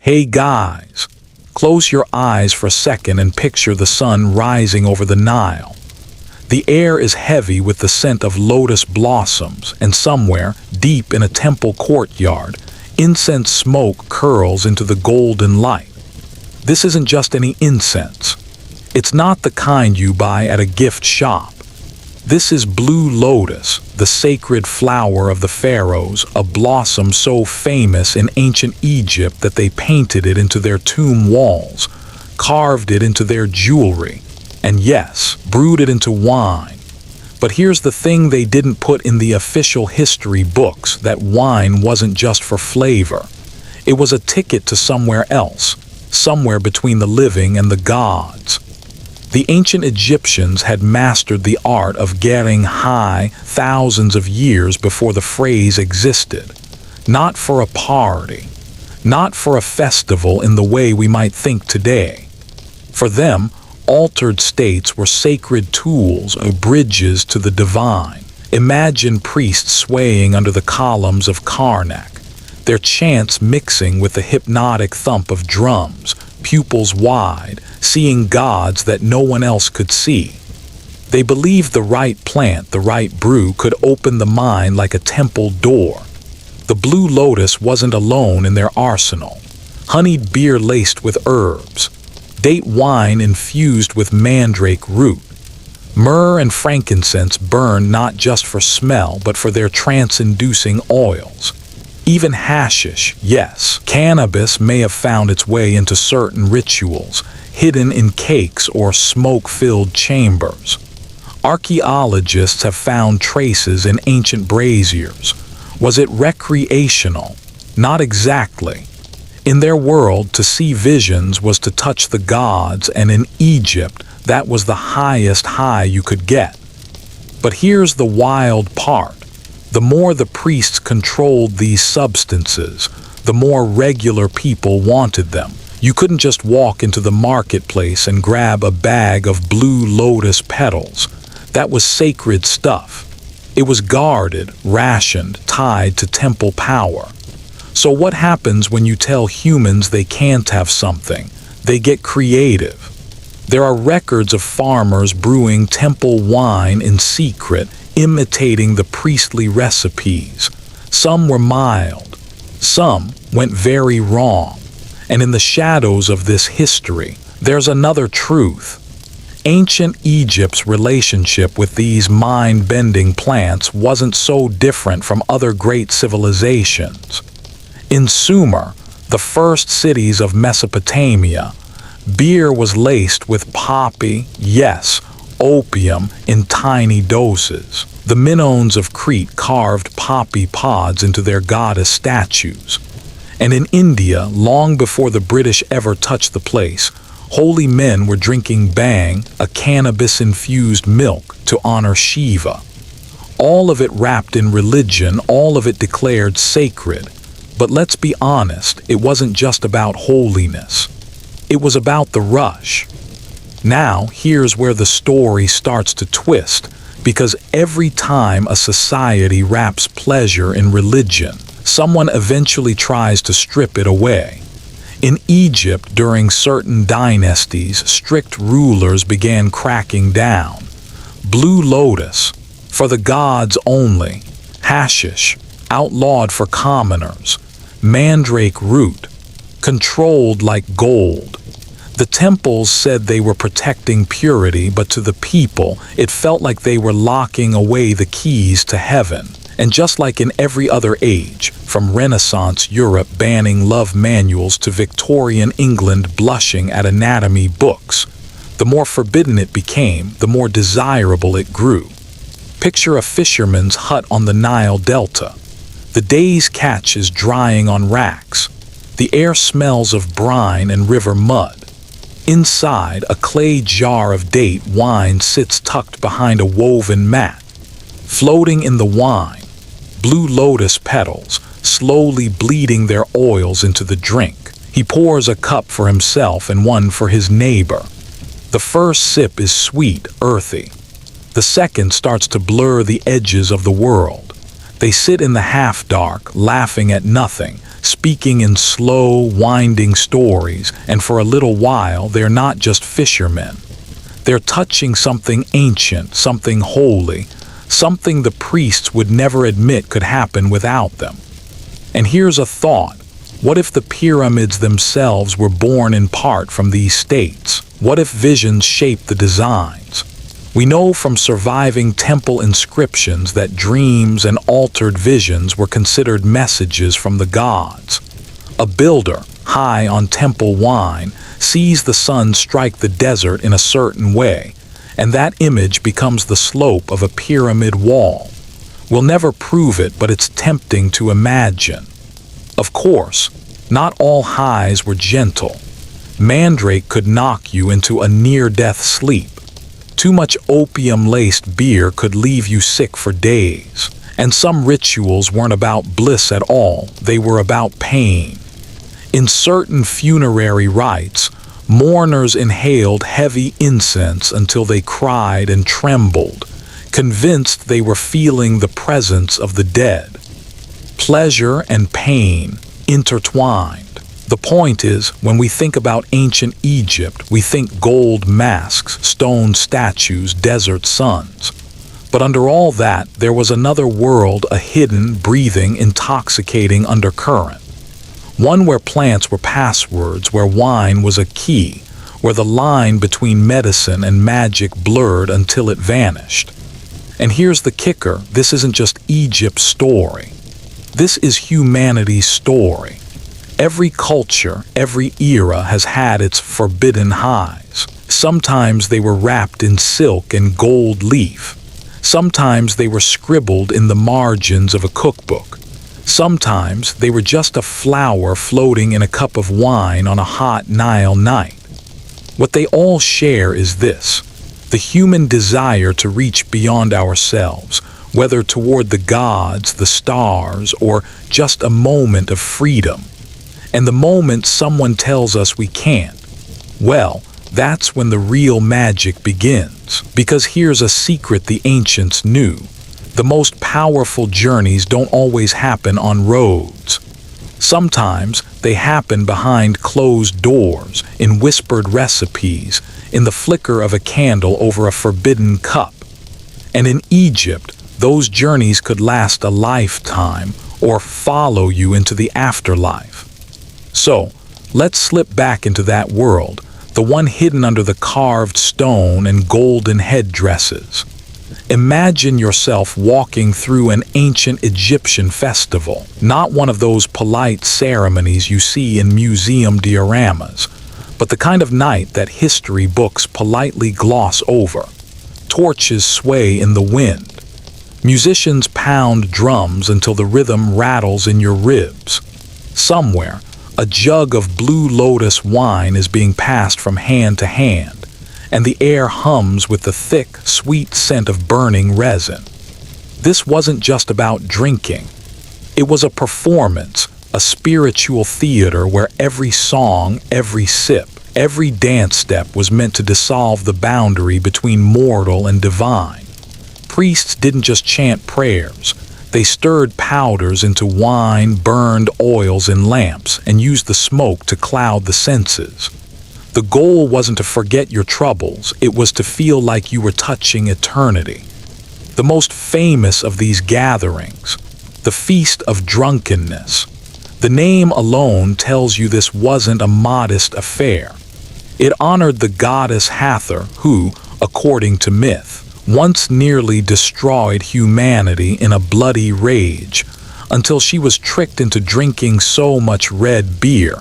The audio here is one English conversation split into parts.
Hey guys, close your eyes for a second and picture the sun rising over the Nile. The air is heavy with the scent of lotus blossoms, and somewhere, deep in a temple courtyard, incense smoke curls into the golden light. This isn't just any incense. It's not the kind you buy at a gift shop. This is blue lotus, the sacred flower of the pharaohs, a blossom so famous in ancient Egypt that they painted it into their tomb walls, carved it into their jewelry, and yes, brewed it into wine. But here's the thing they didn't put in the official history books, that wine wasn't just for flavor. It was a ticket to somewhere else, somewhere between the living and the gods. The ancient Egyptians had mastered the art of getting high thousands of years before the phrase existed. Not for a party, not for a festival in the way we might think today. For them, altered states were sacred tools or bridges to the divine. Imagine priests swaying under the columns of Karnak, their chants mixing with the hypnotic thump of drums, pupils wide, seeing gods that no one else could see. They believed the right plant, the right brew, could open the mind like a temple door. The blue lotus wasn't alone in their arsenal. Honeyed beer laced with herbs, date wine infused with mandrake root, myrrh and frankincense burned not just for smell but for their trance-inducing oils. Even hashish, yes, cannabis may have found its way into certain rituals, hidden in cakes or smoke-filled chambers. Archaeologists have found traces in ancient braziers. Was it recreational? Not exactly. In their world, to see visions was to touch the gods, and in Egypt, that was the highest high you could get. But here's the wild part. The more the priests controlled these substances, the more regular people wanted them. You couldn't just walk into the marketplace and grab a bag of blue lotus petals. That was sacred stuff. It was guarded, rationed, tied to temple power. So what happens when you tell humans they can't have something? They get creative. There are records of farmers brewing temple wine in secret, imitating the priestly recipes. Some were mild, some went very wrong. And in the shadows of this history, there's another truth. Ancient Egypt's relationship with these mind-bending plants wasn't so different from other great civilizations. In Sumer, the first cities of Mesopotamia, beer was laced with poppy, yes, opium in tiny doses. The Minoans of Crete carved poppy pods into their goddess statues. And in India, long before the British ever touched the place, holy men were drinking bang, a cannabis-infused milk, to honor Shiva. All of it wrapped in religion, all of it declared sacred. But let's be honest, it wasn't just about holiness. It was about the rush. Now, here's where the story starts to twist, because every time a society wraps pleasure in religion, someone eventually tries to strip it away. In Egypt, during certain dynasties, strict rulers began cracking down. Blue lotus, for the gods only. Hashish, outlawed for commoners. Mandrake root, controlled like gold. The temples said they were protecting purity, but to the people, it felt like they were locking away the keys to heaven. And just like in every other age, from Renaissance Europe banning love manuals to Victorian England blushing at anatomy books, the more forbidden it became, the more desirable it grew. Picture a fisherman's hut on the Nile Delta. The day's catch is drying on racks. The air smells of brine and river mud. Inside, a clay jar of date wine sits tucked behind a woven mat. Floating in the wine, blue lotus petals, slowly bleeding their oils into the drink. He pours a cup for himself and one for his neighbor. The first sip is sweet, earthy. The second starts to blur the edges of the world. They sit in the half-dark, laughing at nothing, speaking in slow, winding stories, and for a little while they're not just fishermen. They're touching something ancient, something holy, something the priests would never admit could happen without them. And here's a thought. What if the pyramids themselves were born in part from these states? What if visions shaped the designs? We know from surviving temple inscriptions that dreams and altered visions were considered messages from the gods. A builder, high on temple wine, sees the sun strike the desert in a certain way, and that image becomes the slope of a pyramid wall. We'll never prove it, but it's tempting to imagine. Of course, not all highs were gentle. Mandrake could knock you into a near-death sleep. Too much opium-laced beer could leave you sick for days. And some rituals weren't about bliss at all, they were about pain. In certain funerary rites, mourners inhaled heavy incense until they cried and trembled, convinced they were feeling the presence of the dead. Pleasure and pain intertwined. The point is, when we think about ancient Egypt, we think gold masks, stone statues, desert suns. But under all that, there was another world, a hidden, breathing, intoxicating undercurrent. One where plants were passwords, where wine was a key, where the line between medicine and magic blurred until it vanished. And here's the kicker, this isn't just Egypt's story. This is humanity's story. Every culture, every era has had its forbidden highs. Sometimes they were wrapped in silk and gold leaf. Sometimes they were scribbled in the margins of a cookbook. Sometimes they were just a flower floating in a cup of wine on a hot Nile night. What they all share is this: the human desire to reach beyond ourselves, whether toward the gods, the stars, or just a moment of freedom. And the moment someone tells us we can't, well, that's when the real magic begins. Because here's a secret the ancients knew. The most powerful journeys don't always happen on roads. Sometimes they happen behind closed doors, in whispered recipes, in the flicker of a candle over a forbidden cup. And in Egypt, those journeys could last a lifetime or follow you into the afterlife. So, let's slip back into that world, the one hidden under the carved stone and golden headdresses. Imagine yourself walking through an ancient Egyptian festival, not one of those polite ceremonies you see in museum dioramas, but the kind of night that history books politely gloss over. Torches sway in the wind. Musicians pound drums until the rhythm rattles in your ribs. Somewhere, a jug of blue lotus wine is being passed from hand to hand, and the air hums with the thick, sweet scent of burning resin. This wasn't just about drinking. It was a performance, a spiritual theater where every song, every sip, every dance step was meant to dissolve the boundary between mortal and divine. Priests didn't just chant prayers. They stirred powders into wine, burned oils in lamps, and used the smoke to cloud the senses. The goal wasn't to forget your troubles, it was to feel like you were touching eternity. The most famous of these gatherings, the Feast of Drunkenness. The name alone tells you this wasn't a modest affair. It honored the goddess Hathor, who, according to myth, once nearly destroyed humanity in a bloody rage, until she was tricked into drinking so much red beer.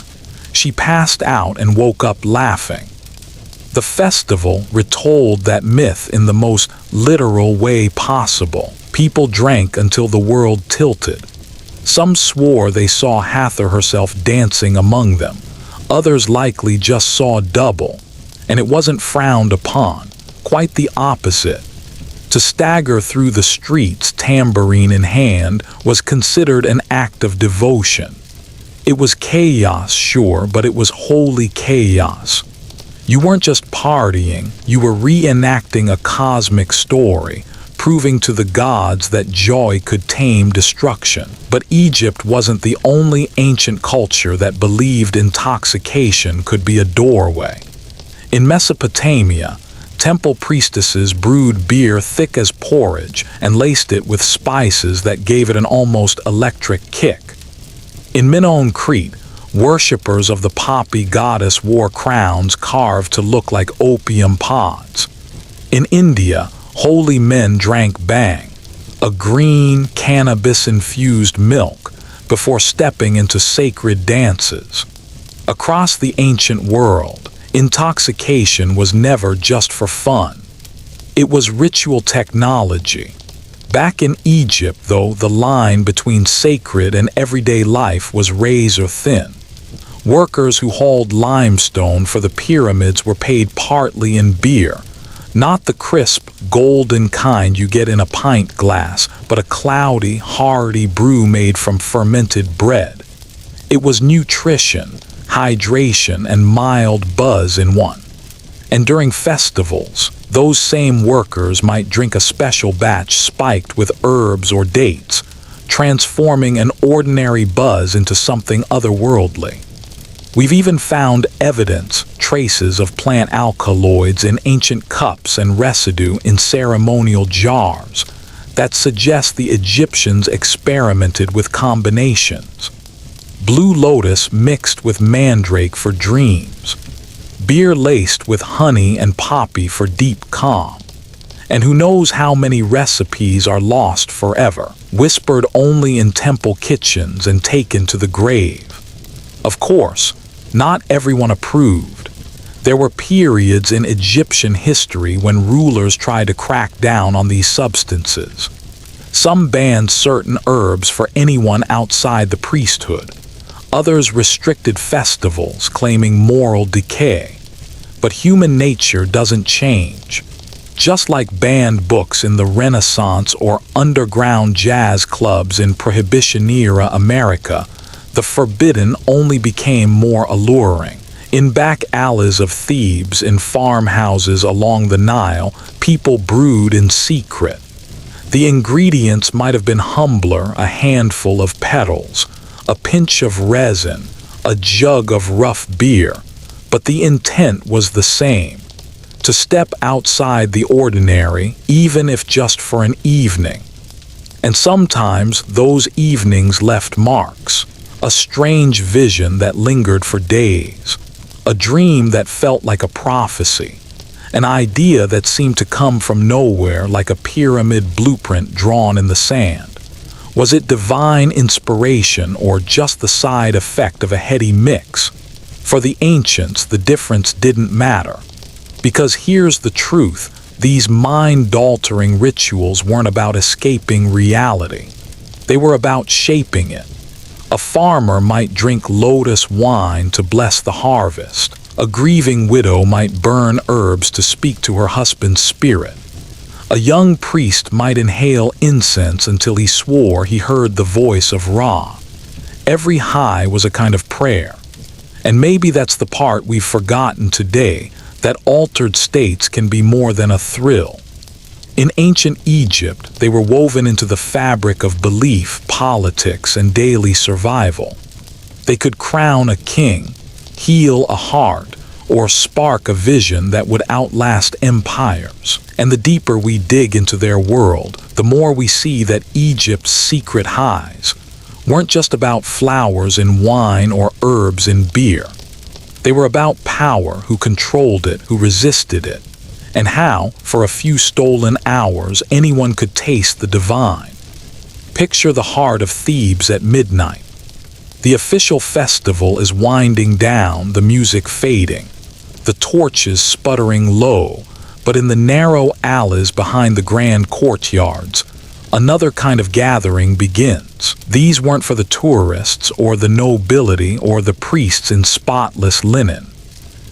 She passed out and woke up laughing. The festival retold that myth in the most literal way possible. People drank until the world tilted. Some swore they saw Hathor herself dancing among them. Others likely just saw double. And it wasn't frowned upon. Quite the opposite. To stagger through the streets, tambourine in hand, was considered an act of devotion. It was chaos, sure, but it was holy chaos. You weren't just partying, you were reenacting a cosmic story, proving to the gods that joy could tame destruction. But Egypt wasn't the only ancient culture that believed intoxication could be a doorway. In Mesopotamia, temple priestesses brewed beer thick as porridge and laced it with spices that gave it an almost electric kick. In Minoan Crete, worshippers of the poppy goddess wore crowns carved to look like opium pods. In India, holy men drank bang, a green, cannabis-infused milk, before stepping into sacred dances. Across the ancient world, intoxication was never just for fun. It was ritual technology. Back in Egypt, though, the line between sacred and everyday life was razor thin. Workers who hauled limestone for the pyramids were paid partly in beer, not the crisp, golden kind you get in a pint glass, but a cloudy, hearty brew made from fermented bread. It was nutrition, hydration, and mild buzz in one. And during festivals, those same workers might drink a special batch spiked with herbs or dates, transforming an ordinary buzz into something otherworldly. We've even found evidence, traces of plant alkaloids in ancient cups and residue in ceremonial jars that suggest the Egyptians experimented with combinations. Blue lotus mixed with mandrake for dreams, beer laced with honey and poppy for deep calm. And who knows how many recipes are lost forever, whispered only in temple kitchens and taken to the grave. Of course, not everyone approved. There were periods in Egyptian history when rulers tried to crack down on these substances. Some banned certain herbs for anyone outside the priesthood. Others restricted festivals, claiming moral decay. But human nature doesn't change. Just like banned books in the Renaissance or underground jazz clubs in Prohibition-era America, the forbidden only became more alluring. In back alleys of Thebes, in farmhouses along the Nile, people brewed in secret. The ingredients might have been humbler, a handful of petals, a pinch of resin, a jug of rough beer, but the intent was the same: to step outside the ordinary, even if just for an evening. And sometimes those evenings left marks, a strange vision that lingered for days, a dream that felt like a prophecy, an idea that seemed to come from nowhere like a pyramid blueprint drawn in the sand. Was it divine inspiration or just the side effect of a heady mix? For the ancients, the difference didn't matter. Because here's the truth, these mind-altering rituals weren't about escaping reality. They were about shaping it. A farmer might drink lotus wine to bless the harvest. A grieving widow might burn herbs to speak to her husband's spirit. A young priest might inhale incense until he swore he heard the voice of Ra. Every high was a kind of prayer. And maybe that's the part we've forgotten today, that altered states can be more than a thrill. In ancient Egypt, they were woven into the fabric of belief, politics, and daily survival. They could crown a king, heal a heart, or spark a vision that would outlast empires. And the deeper we dig into their world, the more we see that Egypt's secret highs weren't just about flowers in wine or herbs in beer. They were about power, who controlled it, who resisted it, and how, for a few stolen hours, anyone could taste the divine. Picture the heart of Thebes at midnight. The official festival is winding down, the music fading, the torches sputtering low, but in the narrow alleys behind the grand courtyards, another kind of gathering begins. These weren't for the tourists or the nobility or the priests in spotless linen.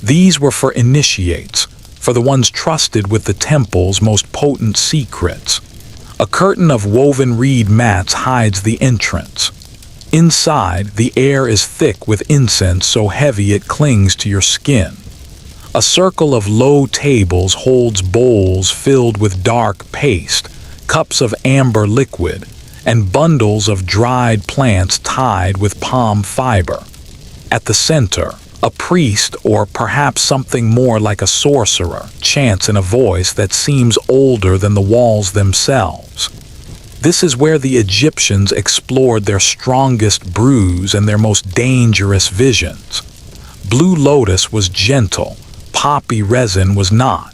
These were for initiates, for the ones trusted with the temple's most potent secrets. A curtain of woven reed mats hides the entrance. Inside, the air is thick with incense so heavy it clings to your skin. A circle of low tables holds bowls filled with dark paste, cups of amber liquid, and bundles of dried plants tied with palm fiber. At the center, a priest, or perhaps something more like a sorcerer, chants in a voice that seems older than the walls themselves. This is where the Egyptians explored their strongest brews and their most dangerous visions. Blue lotus was gentle, poppy resin was not.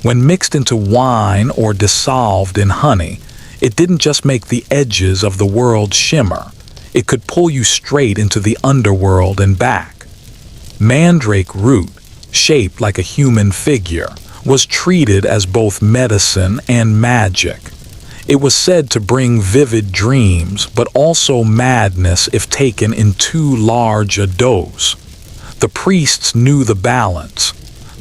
When mixed into wine or dissolved in honey, it didn't just make the edges of the world shimmer, it could pull you straight into the underworld and back. Mandrake root, shaped like a human figure, was treated as both medicine and magic. It was said to bring vivid dreams, but also madness if taken in too large a dose. The priests knew the balance.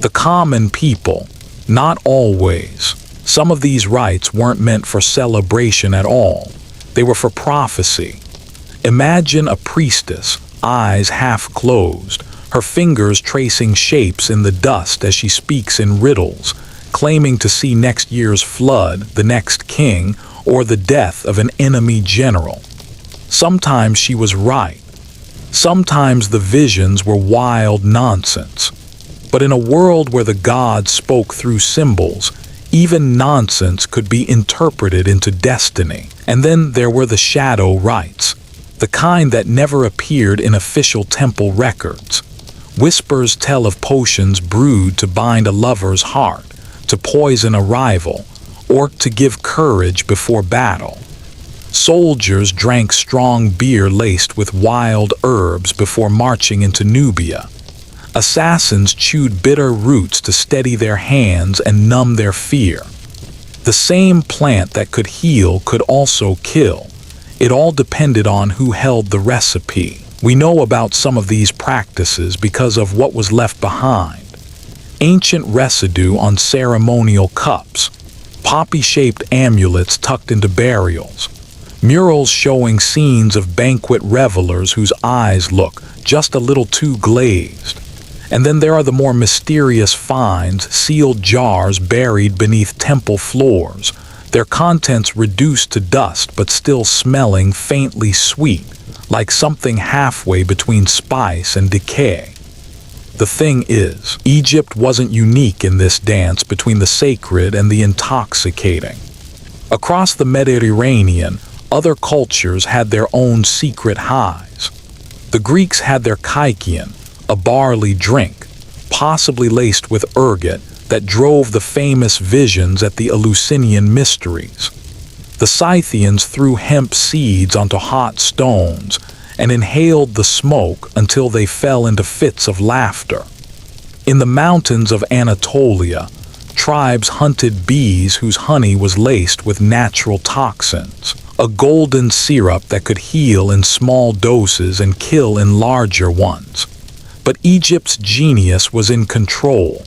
The common people, not always. Some of these rites weren't meant for celebration at all. They were for prophecy. Imagine a priestess, eyes half closed, her fingers tracing shapes in the dust as she speaks in riddles, claiming to see next year's flood, the next king, or the death of an enemy general. Sometimes she was right. Sometimes the visions were wild nonsense. But in a world where the gods spoke through symbols, even nonsense could be interpreted into destiny. And then there were the shadow rites, the kind that never appeared in official temple records. Whispers tell of potions brewed to bind a lover's heart, to poison a rival, or to give courage before battle. Soldiers drank strong beer laced with wild herbs before marching into Nubia. Assassins chewed bitter roots to steady their hands and numb their fear. The same plant that could heal could also kill. It all depended on who held the recipe. We know about some of these practices because of what was left behind. Ancient residue on ceremonial cups, poppy-shaped amulets tucked into burials, murals showing scenes of banquet revelers whose eyes look just a little too glazed. And then there are the more mysterious finds, sealed jars buried beneath temple floors, their contents reduced to dust but still smelling faintly sweet, like something halfway between spice and decay. The thing is, Egypt wasn't unique in this dance between the sacred and the intoxicating. Across the Mediterranean, other cultures had their own secret highs. The Greeks had their kykeon, a barley drink, possibly laced with ergot, that drove the famous visions at the Eleusinian mysteries. The Scythians threw hemp seeds onto hot stones and inhaled the smoke until they fell into fits of laughter. In the mountains of Anatolia, tribes hunted bees whose honey was laced with natural toxins, a golden syrup that could heal in small doses and kill in larger ones. But Egypt's genius was in control.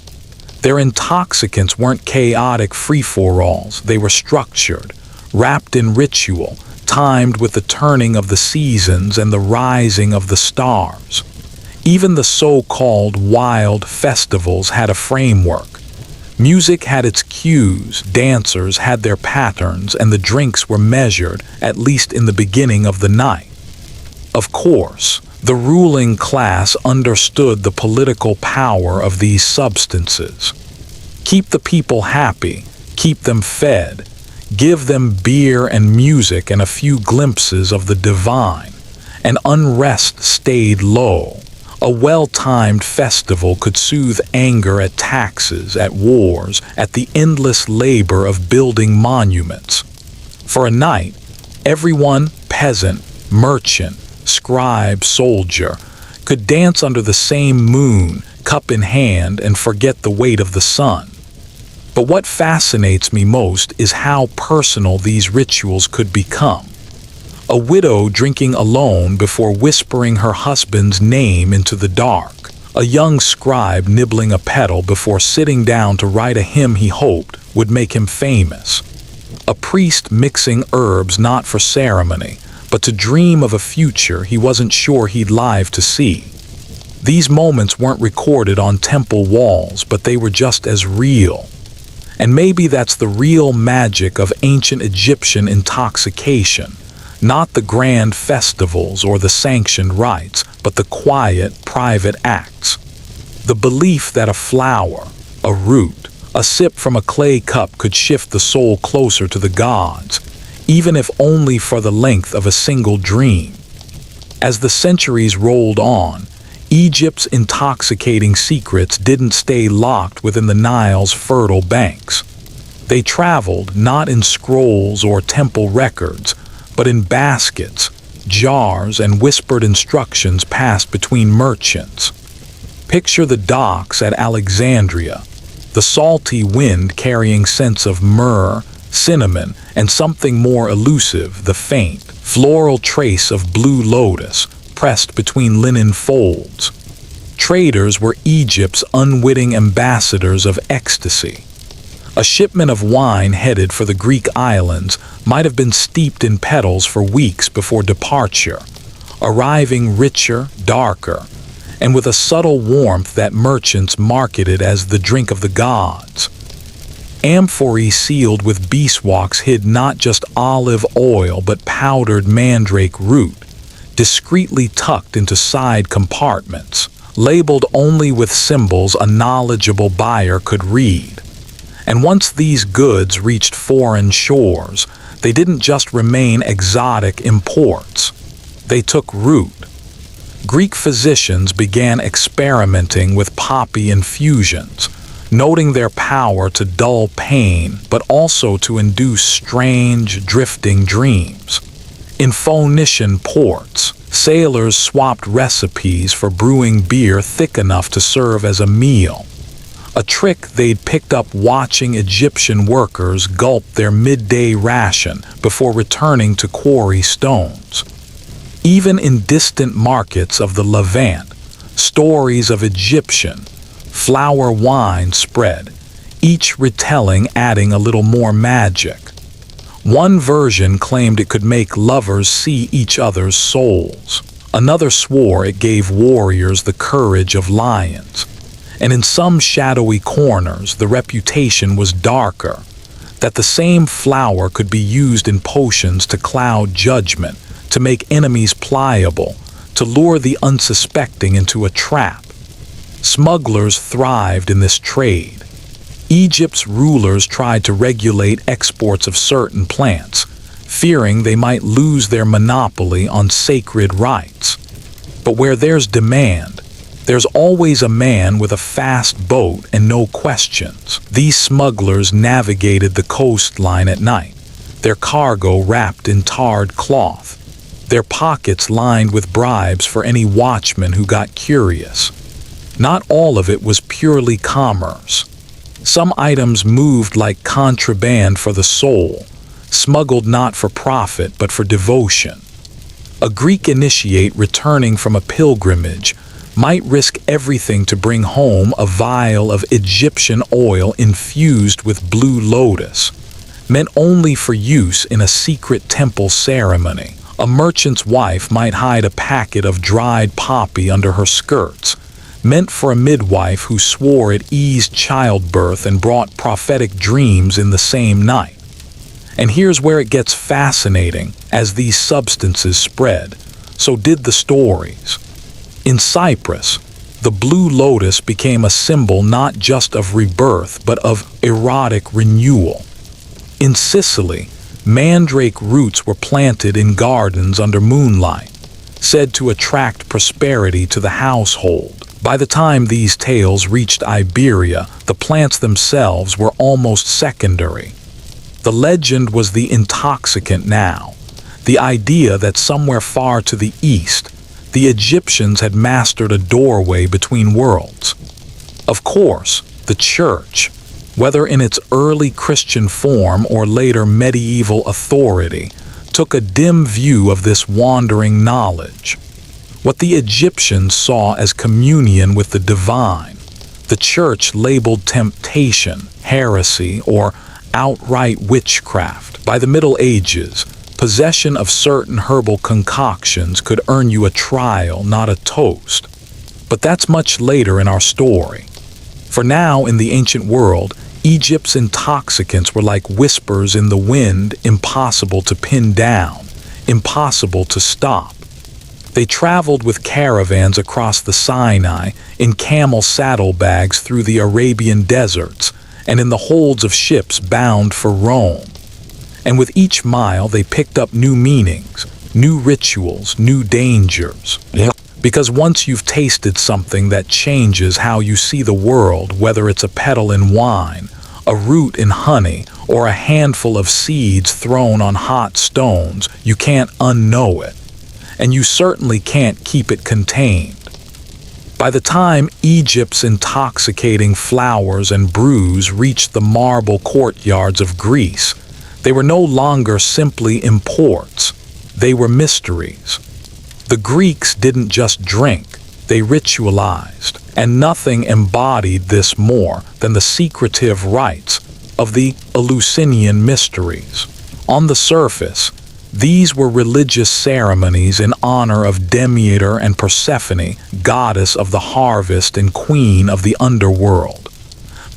Their intoxicants weren't chaotic free-for-alls, they were structured, wrapped in ritual, timed with the turning of the seasons and the rising of the stars. Even the so-called wild festivals had a framework. Music had its cues, dancers had their patterns, and the drinks were measured, at least in the beginning of the night. Of course, the ruling class understood the political power of these substances. Keep the people happy, keep them fed, give them beer and music and a few glimpses of the divine, and unrest stayed low. A well-timed festival could soothe anger at taxes, at wars, at the endless labor of building monuments. For a night, everyone, peasant, merchant, scribe, soldier, could dance under the same moon, cup in hand, and forget the weight of the sun. But what fascinates me most is how personal these rituals could become. A widow drinking alone before whispering her husband's name into the dark. A young scribe nibbling a petal before sitting down to write a hymn he hoped would make him famous. A priest mixing herbs not for ceremony, but to dream of a future he wasn't sure he'd live to see. These moments weren't recorded on temple walls, but they were just as real. And maybe that's the real magic of ancient Egyptian intoxication. Not the grand festivals or the sanctioned rites, but the quiet, private acts. The belief that a flower, a root, a sip from a clay cup could shift the soul closer to the gods, even if only for the length of a single dream. As the centuries rolled on, Egypt's intoxicating secrets didn't stay locked within the Nile's fertile banks. They traveled not in scrolls or temple records, but in baskets, jars, and whispered instructions passed between merchants. Picture the docks at Alexandria, the salty wind carrying scents of myrrh, cinnamon, and something more elusive, the faint, floral trace of blue lotus pressed between linen folds. Traders were Egypt's unwitting ambassadors of ecstasy. A shipment of wine headed for the Greek islands might have been steeped in petals for weeks before departure, arriving richer, darker, and with a subtle warmth that merchants marketed as the drink of the gods. Amphorae sealed with beeswax hid not just olive oil but powdered mandrake root, discreetly tucked into side compartments, labeled only with symbols a knowledgeable buyer could read. And once these goods reached foreign shores, they didn't just remain exotic imports. They took root. Greek physicians began experimenting with poppy infusions, noting their power to dull pain but also to induce strange, drifting dreams. In Phoenician ports, sailors swapped recipes for brewing beer thick enough to serve as a meal, a trick they'd picked up watching Egyptian workers gulp their midday ration before returning to quarry stones. Even in distant markets of the Levant, stories of Egyptian flower wine spread, each retelling adding a little more magic. One version claimed it could make lovers see each other's souls. Another swore it gave warriors the courage of lions. And in some shadowy corners, the reputation was darker, that the same flower could be used in potions to cloud judgment, to make enemies pliable, to lure the unsuspecting into a trap. Smugglers thrived in this trade. Egypt's rulers tried to regulate exports of certain plants, fearing they might lose their monopoly on sacred rites. But where there's demand, there's always a man with a fast boat and no questions. These smugglers navigated the coastline at night, their cargo wrapped in tarred cloth, their pockets lined with bribes for any watchman who got curious. Not all of it was purely commerce. Some items moved like contraband for the soul, smuggled not for profit but for devotion. A Greek initiate returning from a pilgrimage might risk everything to bring home a vial of Egyptian oil infused with blue lotus, meant only for use in a secret temple ceremony. A merchant's wife might hide a packet of dried poppy under her skirts, meant for a midwife who swore it eased childbirth and brought prophetic dreams in the same night. And here's where it gets fascinating. As these substances spread, so did the stories. In Cyprus, the blue lotus became a symbol not just of rebirth but of erotic renewal. In Sicily, mandrake roots were planted in gardens under moonlight, said to attract prosperity to the household. By the time these tales reached Iberia, the plants themselves were almost secondary. The legend was the intoxicant now, the idea that somewhere far to the east, the Egyptians had mastered a doorway between worlds. Of course, the church, whether in its early Christian form or later medieval authority, took a dim view of this wandering knowledge. What the Egyptians saw as communion with the divine, the church labeled temptation, heresy, or outright witchcraft. By the Middle Ages, possession of certain herbal concoctions could earn you a trial, not a toast. But that's much later in our story. For now, in the ancient world, Egypt's intoxicants were like whispers in the wind, impossible to pin down, impossible to stop. They traveled with caravans across the Sinai, in camel saddlebags through the Arabian deserts, and in the holds of ships bound for Rome. And with each mile they picked up new meanings, new rituals, new dangers. Because once you've tasted something that changes how you see the world, whether it's a petal in wine, a root in honey, or a handful of seeds thrown on hot stones, you can't unknow it. And you certainly can't keep it contained. By the time Egypt's intoxicating flowers and brews reached the marble courtyards of Greece, they were no longer simply imports. They were mysteries. The Greeks didn't just drink, they ritualized, and nothing embodied this more than the secretive rites of the Eleusinian mysteries. On the surface, these were religious ceremonies in honor of Demeter and Persephone, goddess of the harvest and queen of the underworld.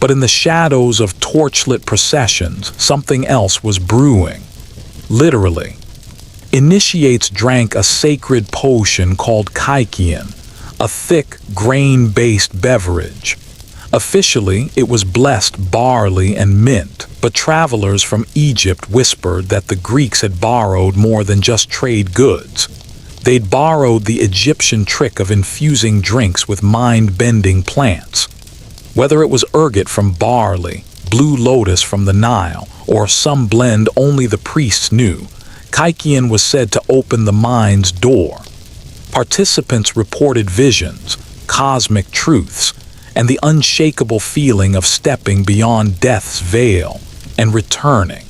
But in the shadows of torchlit processions, something else was brewing. Literally. Initiates drank a sacred potion called kykeon, a thick, grain-based beverage. Officially, it was blessed barley and mint, but travelers from Egypt whispered that the Greeks had borrowed more than just trade goods. They'd borrowed the Egyptian trick of infusing drinks with mind-bending plants. Whether it was ergot from barley, blue lotus from the Nile, or some blend only the priests knew, kykeon was said to open the mind's door. Participants reported visions, cosmic truths, and the unshakable feeling of stepping beyond death's veil and returning.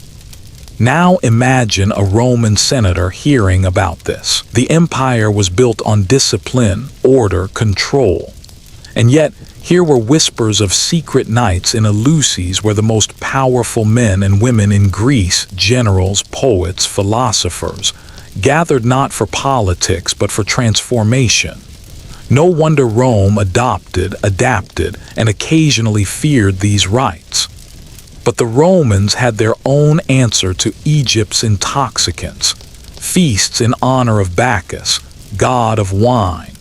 Now imagine a Roman senator hearing about this. The empire was built on discipline, order, control. And yet, here were whispers of secret nights in Eleusis where the most powerful men and women in Greece, generals, poets, philosophers, gathered not for politics but for transformation. No wonder Rome adapted, and occasionally feared these rites. But the Romans had their own answer to Egypt's intoxicants, feasts in honor of Bacchus, god of wine.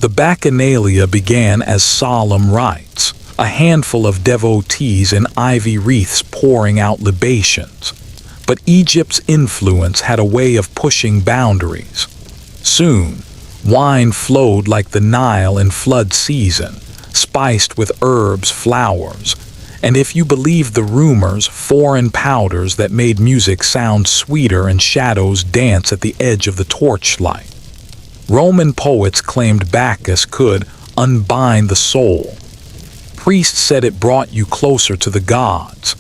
The Bacchanalia began as solemn rites, a handful of devotees in ivy wreaths pouring out libations. But Egypt's influence had a way of pushing boundaries. Soon, wine flowed like the Nile in flood season, spiced with herbs, flowers, and if you believed the rumors, foreign powders that made music sound sweeter and shadows dance at the edge of the torchlight. Roman poets claimed Bacchus could unbind the soul. Priests said it brought you closer to the gods.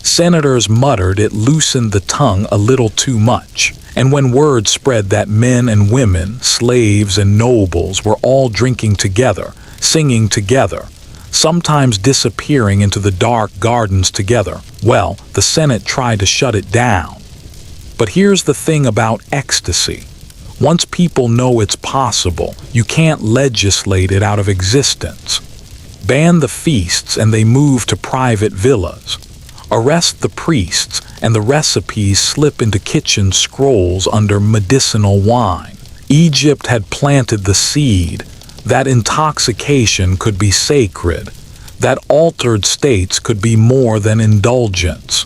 Senators muttered it loosened the tongue a little too much. And when word spread that men and women, slaves and nobles were all drinking together, singing together, sometimes disappearing into the dark gardens together, well, the Senate tried to shut it down. But here's the thing about ecstasy. Once people know it's possible, you can't legislate it out of existence. Ban the feasts and they move to private villas. Arrest the priests and the recipes slip into kitchen scrolls under medicinal wine. Egypt had planted the seed. That intoxication could be sacred. That altered states could be more than indulgence.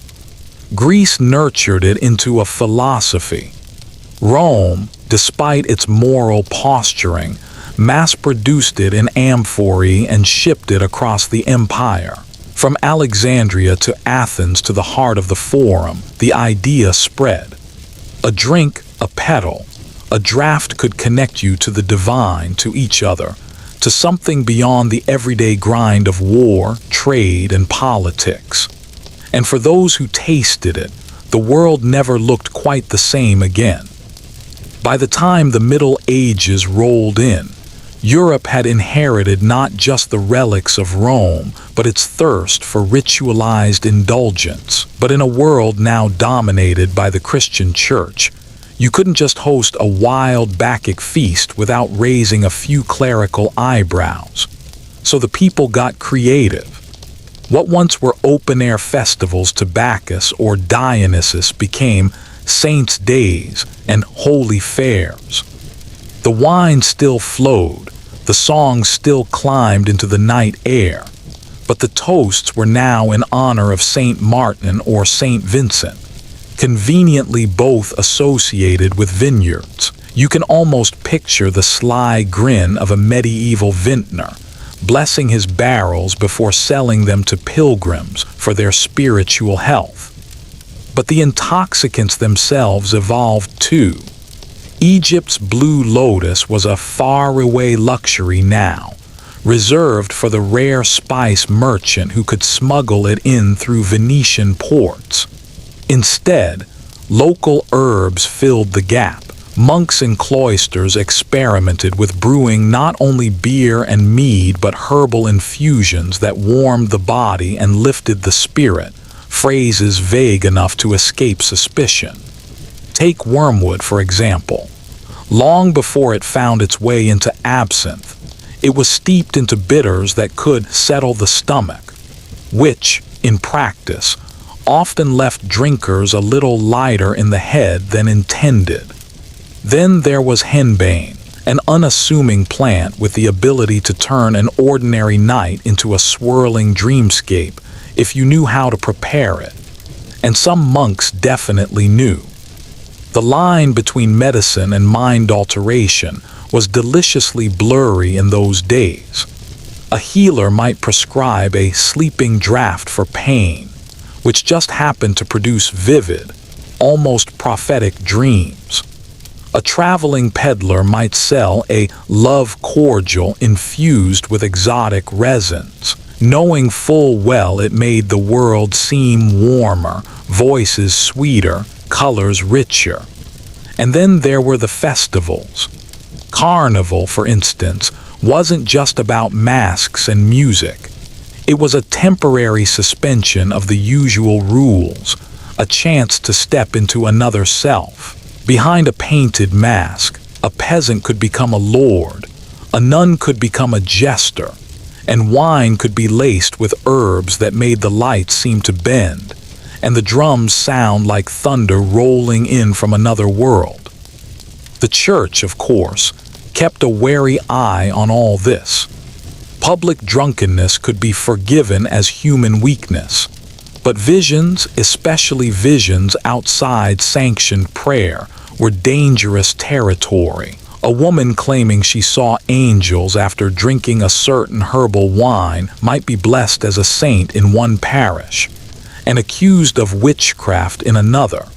Greece nurtured it into a philosophy. Rome, despite its moral posturing, mass-produced it in amphorae and shipped it across the empire. From Alexandria to Athens to the heart of the Forum, the idea spread. A drink, a petal, a draught could connect you to the divine, to each other, to something beyond the everyday grind of war, trade, and politics. And for those who tasted it, the world never looked quite the same again. By the time the Middle Ages rolled in, Europe had inherited not just the relics of Rome, but its thirst for ritualized indulgence. But in a world now dominated by the Christian Church, you couldn't just host a wild Bacchic feast without raising a few clerical eyebrows. So the people got creative. What once were open-air festivals to Bacchus or Dionysus became saints' days and holy fairs. The wine still flowed, the songs still climbed into the night air, but the toasts were now in honor of Saint Martin or Saint Vincent, conveniently both associated with vineyards. You can almost picture the sly grin of a medieval vintner, blessing his barrels before selling them to pilgrims for their spiritual health. But the intoxicants themselves evolved too. Egypt's blue lotus was a faraway luxury now, reserved for the rare spice merchant who could smuggle it in through Venetian ports. Instead, local herbs filled the gap. Monks in cloisters experimented with brewing not only beer and mead but herbal infusions that warmed the body and lifted the spirit, phrases vague enough to escape suspicion. Take wormwood, for example. Long before it found its way into absinthe, it was steeped into bitters that could settle the stomach, which, in practice, often left drinkers a little lighter in the head than intended. Then there was henbane, an unassuming plant with the ability to turn an ordinary night into a swirling dreamscape if you knew how to prepare it. And some monks definitely knew. The line between medicine and mind alteration was deliciously blurry in those days. A healer might prescribe a sleeping draught for pain, which just happened to produce vivid, almost prophetic dreams. A traveling peddler might sell a love cordial infused with exotic resins, knowing full well it made the world seem warmer, voices sweeter, colors richer. And then there were the festivals. Carnival, for instance, wasn't just about masks and music. It was a temporary suspension of the usual rules, a chance to step into another self. Behind a painted mask, a peasant could become a lord, a nun could become a jester, and wine could be laced with herbs that made the lights seem to bend, and the drums sound like thunder rolling in from another world. The church, of course, kept a wary eye on all this. Public drunkenness could be forgiven as human weakness, but visions, especially visions outside sanctioned prayer, were dangerous territory. A woman claiming she saw angels after drinking a certain herbal wine might be blessed as a saint in one parish, and accused of witchcraft in another.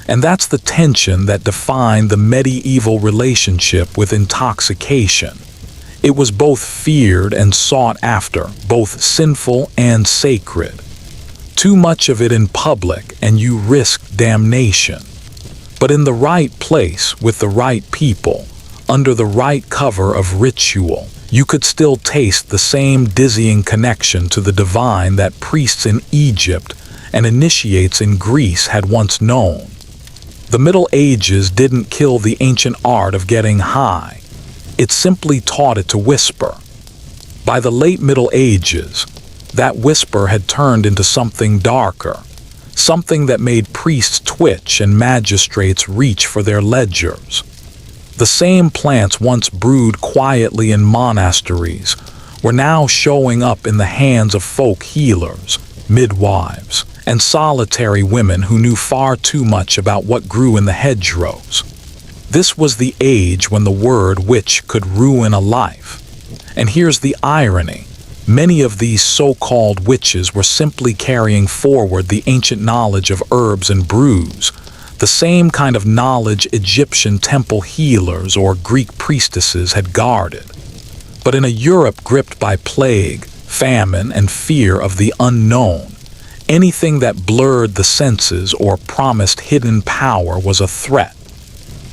And that's the tension that defined the medieval relationship with intoxication. It was both feared and sought after, both sinful and sacred. Too much of it in public and you risked damnation. But in the right place, with the right people, under the right cover of ritual, you could still taste the same dizzying connection to the divine that priests in Egypt and initiates in Greece had once known. The Middle Ages didn't kill the ancient art of getting high. It simply taught it to whisper. By the late Middle Ages, that whisper had turned into something darker, something that made priests twitch and magistrates reach for their ledgers. The same plants once brewed quietly in monasteries were now showing up in the hands of folk healers, midwives, and solitary women who knew far too much about what grew in the hedgerows. This was the age when the word witch could ruin a life. And here's the irony. Many of these so-called witches were simply carrying forward the ancient knowledge of herbs and brews, the same kind of knowledge Egyptian temple healers or Greek priestesses had guarded. But in a Europe gripped by plague, famine, and fear of the unknown, anything that blurred the senses or promised hidden power was a threat.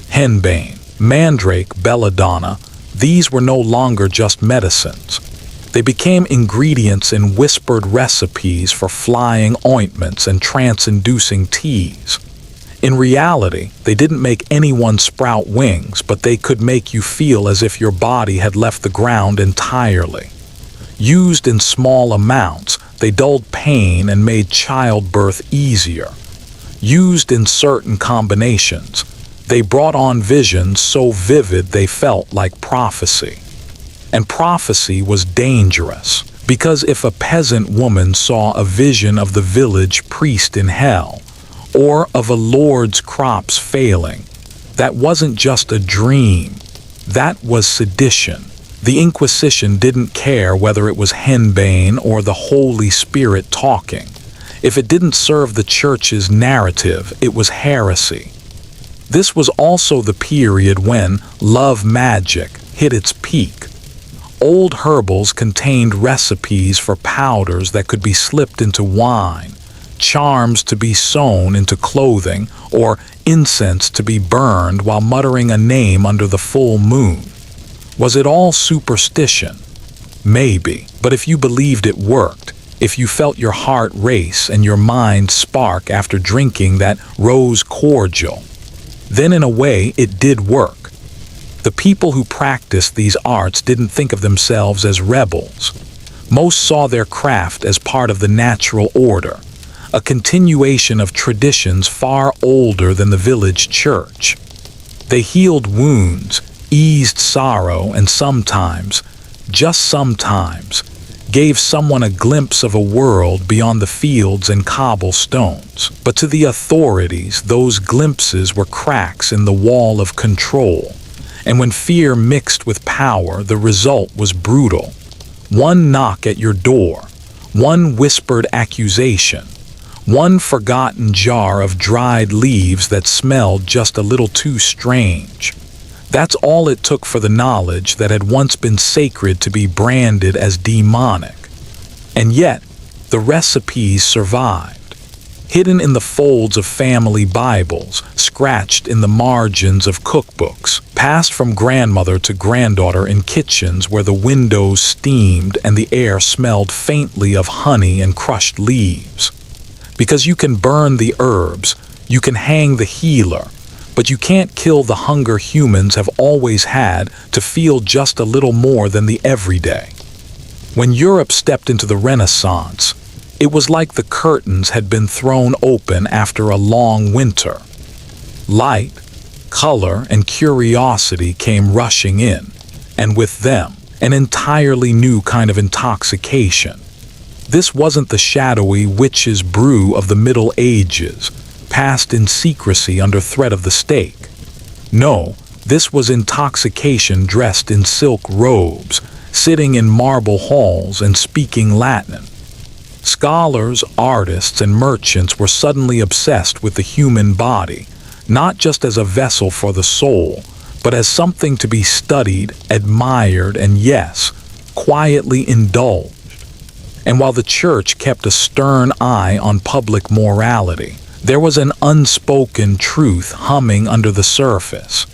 Henbane, mandrake, belladonna, these were no longer just medicines. They became ingredients in whispered recipes for flying ointments and trance-inducing teas. In reality, they didn't make anyone sprout wings, but they could make you feel as if your body had left the ground entirely. Used in small amounts, They dulled pain and made childbirth easier. Used in certain combinations, they brought on visions so vivid they felt like prophecy. And prophecy was dangerous, because if a peasant woman saw a vision of the village priest in hell, or of a lord's crops failing, that wasn't just a dream, that was sedition. The Inquisition didn't care whether it was henbane or the Holy Spirit talking. If it didn't serve the church's narrative, it was heresy. This was also the period when love magic hit its peak. Old herbals contained recipes for powders that could be slipped into wine, charms to be sewn into clothing, or incense to be burned while muttering a name under the full moon. Was it all superstition? Maybe, but if you believed it worked, if you felt your heart race and your mind spark after drinking that rose cordial, then in a way it did work. The people who practiced these arts didn't think of themselves as rebels. Most saw their craft as part of the natural order, a continuation of traditions far older than the village church. They healed wounds, eased sorrow, and sometimes, just sometimes, gave someone a glimpse of a world beyond the fields and cobblestones. But to the authorities, those glimpses were cracks in the wall of control. And when fear mixed with power, the result was brutal. One knock at your door, one whispered accusation, one forgotten jar of dried leaves that smelled just a little too strange. That's all it took for the knowledge that had once been sacred to be branded as demonic. And yet, the recipes survived, hidden in the folds of family Bibles, scratched in the margins of cookbooks, passed from grandmother to granddaughter in kitchens where the windows steamed and the air smelled faintly of honey and crushed leaves. Because you can burn the herbs, you can hang the healer, but you can't kill the hunger humans have always had to feel just a little more than the everyday. When Europe stepped into the Renaissance, it was like the curtains had been thrown open after a long winter. Light, color, and curiosity came rushing in, and with them, an entirely new kind of intoxication. This wasn't the shadowy witch's brew of the Middle Ages, passed in secrecy under threat of the stake. No, this was intoxication dressed in silk robes, sitting in marble halls and speaking Latin. Scholars, artists, and merchants were suddenly obsessed with the human body, not just as a vessel for the soul, but as something to be studied, admired, and yes, quietly indulged. And while the church kept a stern eye on public morality, there was an unspoken truth humming under the surface.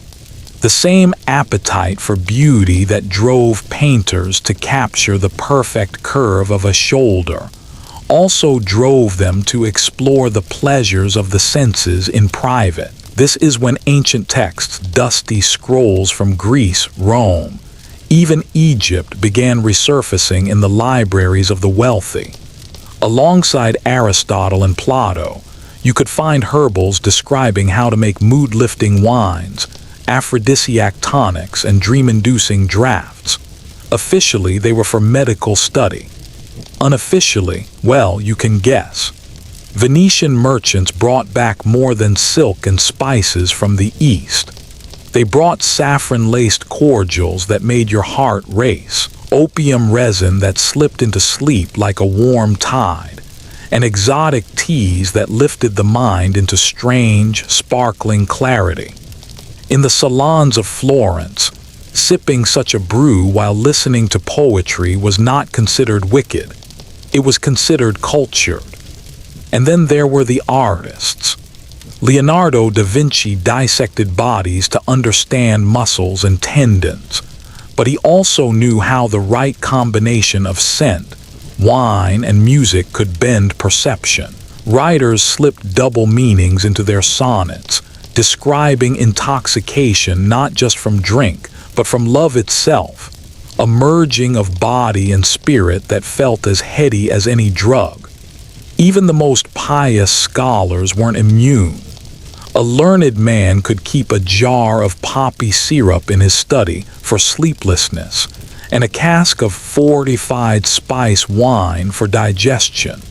The same appetite for beauty that drove painters to capture the perfect curve of a shoulder also drove them to explore the pleasures of the senses in private. This is when ancient texts, dusty scrolls from Greece, Rome, even Egypt began resurfacing in the libraries of the wealthy. Alongside Aristotle and Plato, you could find herbals describing how to make mood-lifting wines, aphrodisiac tonics, and dream-inducing drafts. Officially, they were for medical study. Unofficially, well, you can guess. Venetian merchants brought back more than silk and spices from the East. They brought saffron-laced cordials that made your heart race, opium resin that slipped into sleep like a warm tide, and exotic teas that lifted the mind into strange, sparkling clarity. In the salons of Florence, sipping such a brew while listening to poetry was not considered wicked. It was considered cultured. And then there were the artists. Leonardo da Vinci dissected bodies to understand muscles and tendons, but he also knew how the right combination of scent, wine, and music could bend perception. Writers slipped double meanings into their sonnets, describing intoxication not just from drink, but from love itself. a merging of body and spirit that felt as heady as any drug. Even the most pious scholars weren't immune. A learned man could keep a jar of poppy syrup in his study for sleeplessness, and a cask of fortified spice wine for digestion.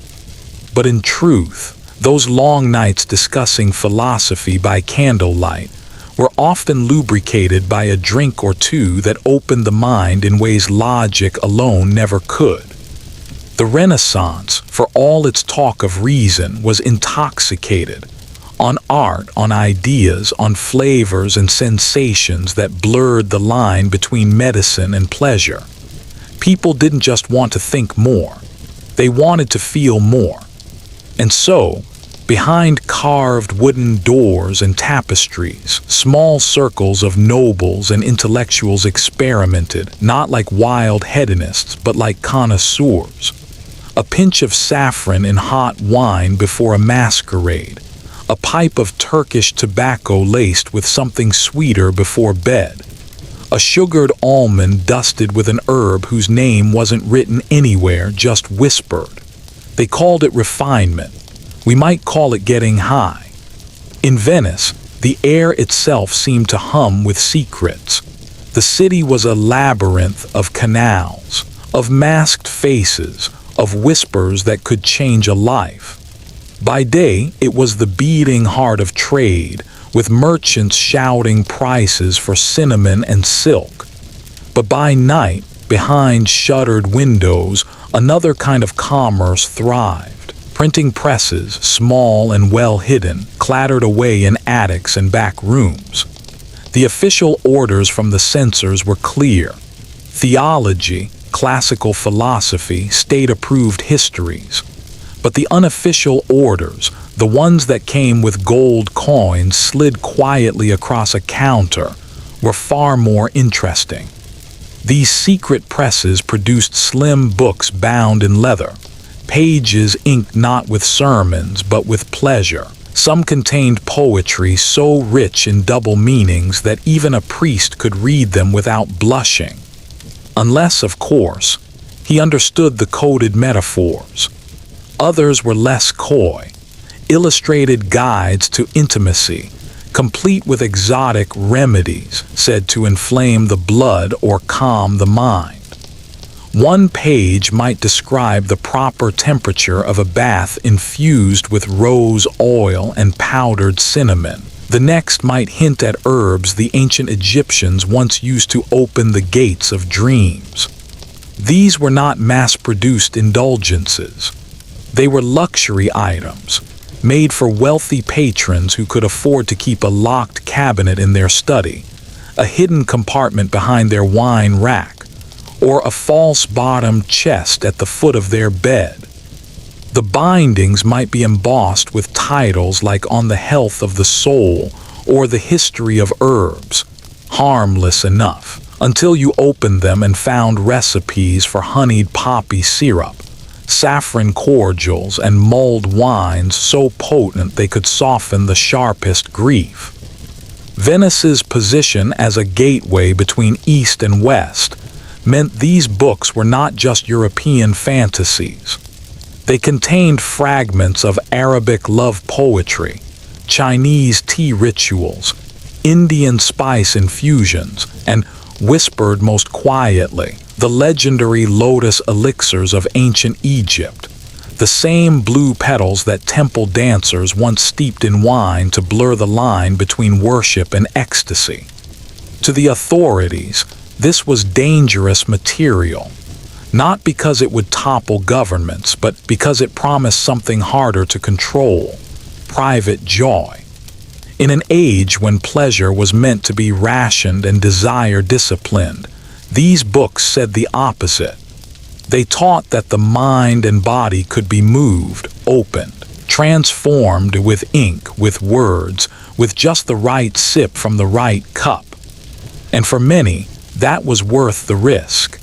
But in truth, those long nights discussing philosophy by candlelight were often lubricated by a drink or two that opened the mind in ways logic alone never could. The Renaissance, for all its talk of reason, was intoxicated on art, on ideas, on flavors and sensations that blurred the line between medicine and pleasure. People didn't just want to think more, they wanted to feel more. And so, behind carved wooden doors and tapestries, small circles of nobles and intellectuals experimented, not like wild hedonists, but like connoisseurs. A pinch of saffron in hot wine before a masquerade, a pipe of Turkish tobacco laced with something sweeter before bed, a sugared almond dusted with an herb whose name wasn't written anywhere, just whispered. They called it refinement. We might call it getting high. In Venice, the air itself seemed to hum with secrets. The city was a labyrinth of canals, of masked faces, of whispers that could change a life. By day, it was the beating heart of trade, with merchants shouting prices for cinnamon and silk. But by night, behind shuttered windows, another kind of commerce thrived. Printing presses, small and well hidden, clattered away in attics and back rooms. The official orders from the censors were clear. Theology, classical philosophy, state-approved histories. But the unofficial orders, the ones that came with gold coins slid quietly across a counter, were far more interesting. These secret presses produced slim books bound in leather, pages inked not with sermons but with pleasure. Some contained poetry so rich in double meanings that even a priest could read them without blushing. Unless, of course, he understood the coded metaphors. Others were less coy, illustrated guides to intimacy, complete with exotic remedies said to inflame the blood or calm the mind. One page might describe the proper temperature of a bath infused with rose oil and powdered cinnamon. The next might hint at herbs the ancient Egyptians once used to open the gates of dreams. These were not mass-produced indulgences. They were luxury items, made for wealthy patrons who could afford to keep a locked cabinet in their study, a hidden compartment behind their wine rack, or a false-bottomed chest at the foot of their bed. The bindings might be embossed with titles like On the Health of the Soul or The History of Herbs, harmless enough, until you opened them and found recipes for honeyed poppy syrup, saffron cordials, and mulled wines so potent they could soften the sharpest grief. Venice's position as a gateway between East and West meant these books were not just European fantasies. They contained fragments of Arabic love poetry, Chinese tea rituals, Indian spice infusions, and, whispered most quietly, the legendary lotus elixirs of ancient Egypt, the same blue petals that temple dancers once steeped in wine to blur the line between worship and ecstasy. To the authorities, this was dangerous material, not because it would topple governments, but because it promised something harder to control: private joy. In an age when pleasure was meant to be rationed and desire disciplined, these books said the opposite. They taught that the mind and body could be moved, opened, transformed with ink, with words, with just the right sip from the right cup. And for many, that was worth the risk.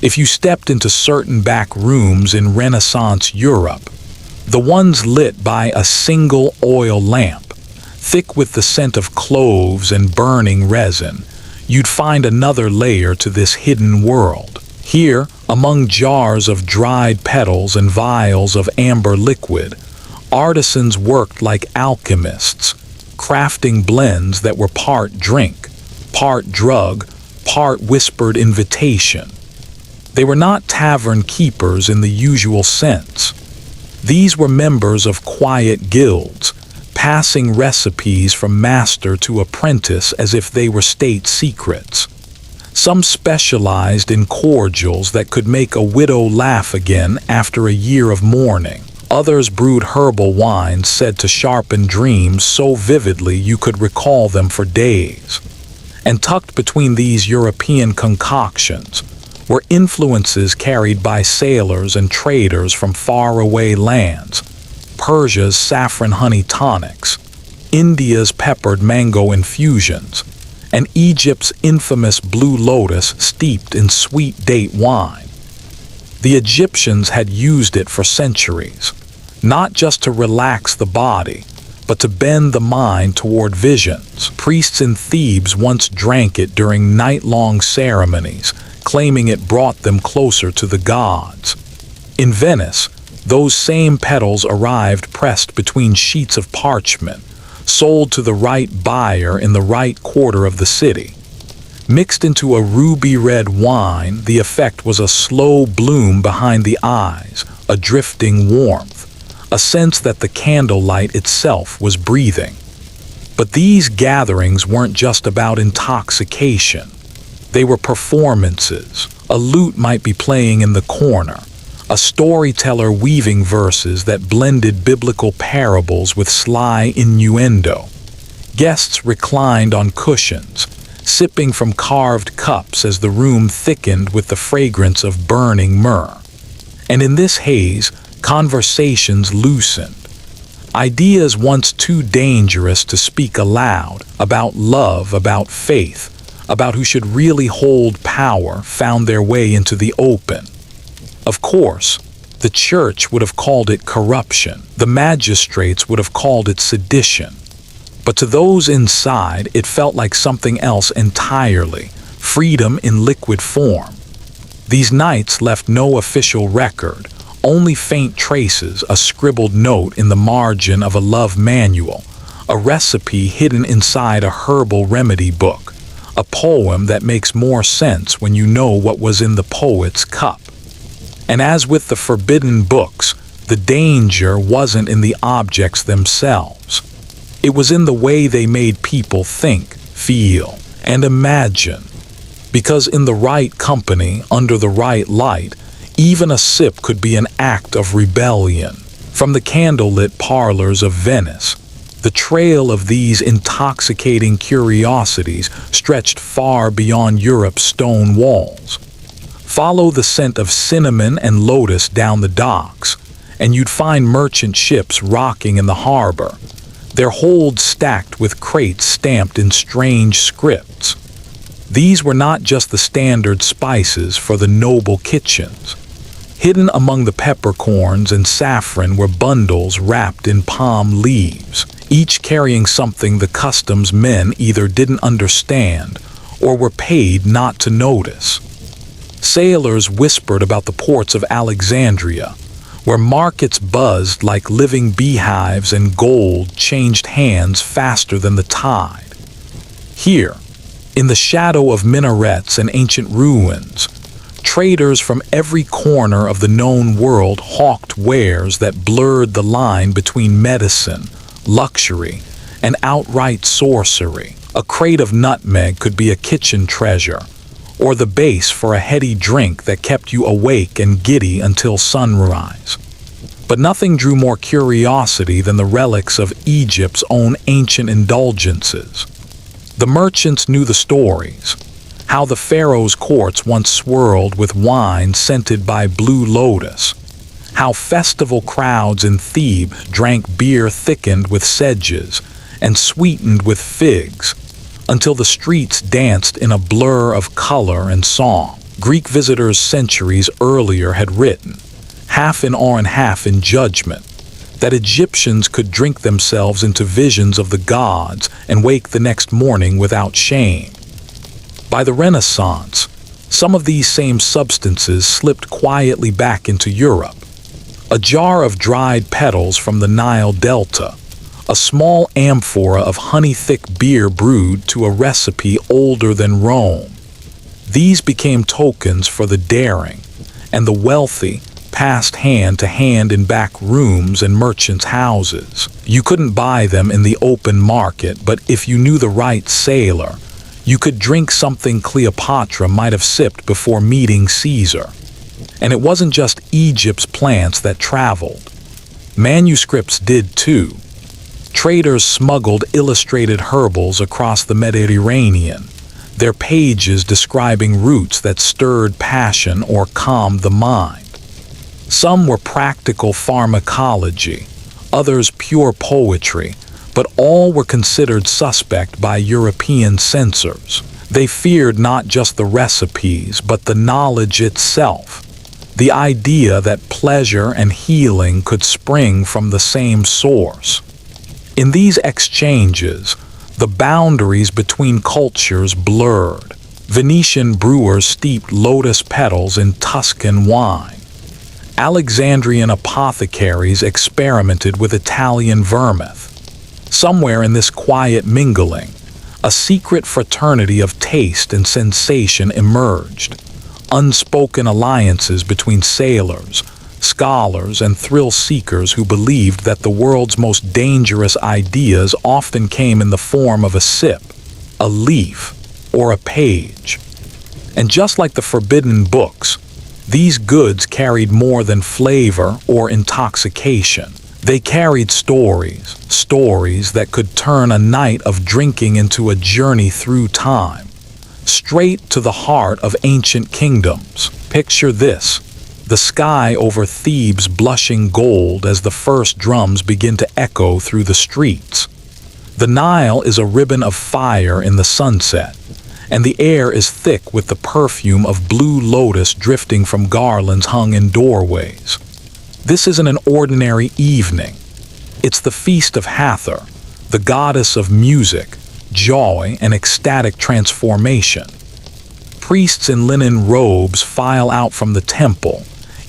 If you stepped into certain back rooms in Renaissance Europe, the ones lit by a single oil lamp, thick with the scent of cloves and burning resin, you'd find another layer to this hidden world. Here, among jars of dried petals and vials of amber liquid, artisans worked like alchemists, crafting blends that were part drink, part drug, part whispered invitation. They were not tavern keepers in the usual sense. These were members of quiet guilds, passing recipes from master to apprentice as if they were state secrets. Some specialized in cordials that could make a widow laugh again after a year of mourning. Others brewed herbal wines said to sharpen dreams so vividly you could recall them for days. And tucked between these European concoctions were influences carried by sailors and traders from faraway lands: Persia's saffron honey tonics, India's peppered mango infusions, and Egypt's infamous blue lotus steeped in sweet date wine. The Egyptians had used it for centuries, not just to relax the body, but to bend the mind toward visions. Priests in Thebes once drank it during night-long ceremonies, claiming it brought them closer to the gods. In Venice, those same petals arrived pressed between sheets of parchment, sold to the right buyer in the right quarter of the city. Mixed into a ruby-red wine, the effect was a slow bloom behind the eyes, a drifting warmth, a sense that the candlelight itself was breathing. But these gatherings weren't just about intoxication. They were performances. A lute might be playing in the corner, a storyteller weaving verses that blended biblical parables with sly innuendo. Guests reclined on cushions, sipping from carved cups as the room thickened with the fragrance of burning myrrh. And in this haze, conversations loosened. Ideas once too dangerous to speak aloud, about love, about faith, about who should really hold power, found their way into the open. Of course, the church would have called it corruption. The magistrates would have called it sedition. But to those inside, it felt like something else entirely, freedom in liquid form. These nights left no official record, only faint traces, a scribbled note in the margin of a love manual, a recipe hidden inside a herbal remedy book, a poem that makes more sense when you know what was in the poet's cup. And as with the forbidden books, the danger wasn't in the objects themselves. It was in the way they made people think, feel, and imagine. Because in the right company, under the right light, even a sip could be an act of rebellion. From the candlelit parlors of Venice, the trail of these intoxicating curiosities stretched far beyond Europe's stone walls. Follow the scent of cinnamon and lotus down the docks, and you'd find merchant ships rocking in the harbor, their holds stacked with crates stamped in strange scripts. These were not just the standard spices for the noble kitchens. Hidden among the peppercorns and saffron were bundles wrapped in palm leaves, each carrying something the customs men either didn't understand or were paid not to notice. Sailors whispered about the ports of Alexandria, where markets buzzed like living beehives and gold changed hands faster than the tide. Here, in the shadow of minarets and ancient ruins, traders from every corner of the known world hawked wares that blurred the line between medicine, luxury, and outright sorcery. A crate of nutmeg could be a kitchen treasure, or the base for a heady drink that kept you awake and giddy until sunrise. But nothing drew more curiosity than the relics of Egypt's own ancient indulgences. The merchants knew the stories, how the pharaohs' courts once swirled with wine scented by blue lotus, how festival crowds in Thebes drank beer thickened with sedges and sweetened with figs, until the streets danced in a blur of color and song. Greek visitors centuries earlier had written, half in awe and half in judgment, that Egyptians could drink themselves into visions of the gods and wake the next morning without shame. By the Renaissance, some of these same substances slipped quietly back into Europe. A jar of dried petals from the Nile Delta, a small amphora of honey-thick beer brewed to a recipe older than Rome. These became tokens for the daring, and the wealthy passed hand to hand in back rooms and merchants' houses. You couldn't buy them in the open market, but if you knew the right sailor, you could drink something Cleopatra might have sipped before meeting Caesar. And it wasn't just Egypt's plants that traveled. Manuscripts did too. Traders smuggled illustrated herbals across the Mediterranean, their pages describing roots that stirred passion or calmed the mind. Some were practical pharmacology, others pure poetry, but all were considered suspect by European censors. They feared not just the recipes, but the knowledge itself, the idea that pleasure and healing could spring from the same source. In these exchanges, the boundaries between cultures blurred. Venetian brewers steeped lotus petals in Tuscan wine. Alexandrian apothecaries experimented with Italian vermouth. Somewhere in this quiet mingling, a secret fraternity of taste and sensation emerged. Unspoken alliances between sailors, scholars, and thrill-seekers who believed that the world's most dangerous ideas often came in the form of a sip, a leaf, or a page. And just like the forbidden books, these goods carried more than flavor or intoxication. They carried stories, stories that could turn a night of drinking into a journey through time, straight to the heart of ancient kingdoms. Picture this: the sky over Thebes blushing gold as the first drums begin to echo through the streets. The Nile is a ribbon of fire in the sunset, and the air is thick with the perfume of blue lotus drifting from garlands hung in doorways. This isn't an ordinary evening. It's the feast of Hathor, the goddess of music, joy, and ecstatic transformation. Priests in linen robes file out from the temple,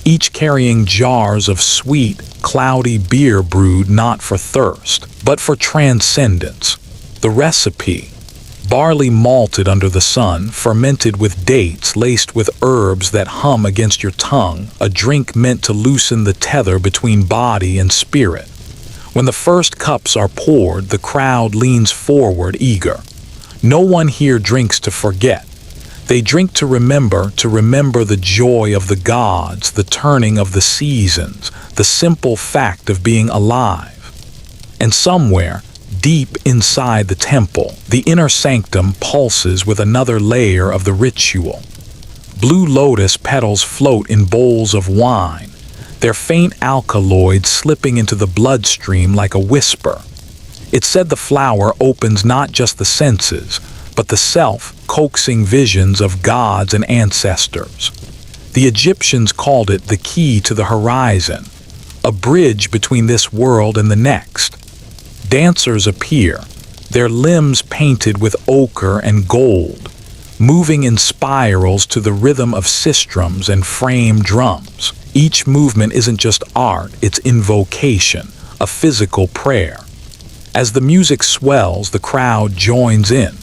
each carrying jars of sweet, cloudy beer brewed not for thirst, but for transcendence. The recipe: barley malted under the sun, fermented with dates laced with herbs that hum against your tongue, a drink meant to loosen the tether between body and spirit. When the first cups are poured, the crowd leans forward eager. No one here drinks to forget. They drink to remember the joy of the gods, the turning of the seasons, the simple fact of being alive. And somewhere, deep inside the temple, the inner sanctum pulses with another layer of the ritual. Blue lotus petals float in bowls of wine, their faint alkaloids slipping into the bloodstream like a whisper. It's said the flower opens not just the senses, but the self, coaxing visions of gods and ancestors. The Egyptians called it the key to the horizon, a bridge between this world and the next. Dancers appear, their limbs painted with ochre and gold, moving in spirals to the rhythm of sistrums and frame drums. Each movement isn't just art, it's invocation, a physical prayer. As the music swells, the crowd joins in.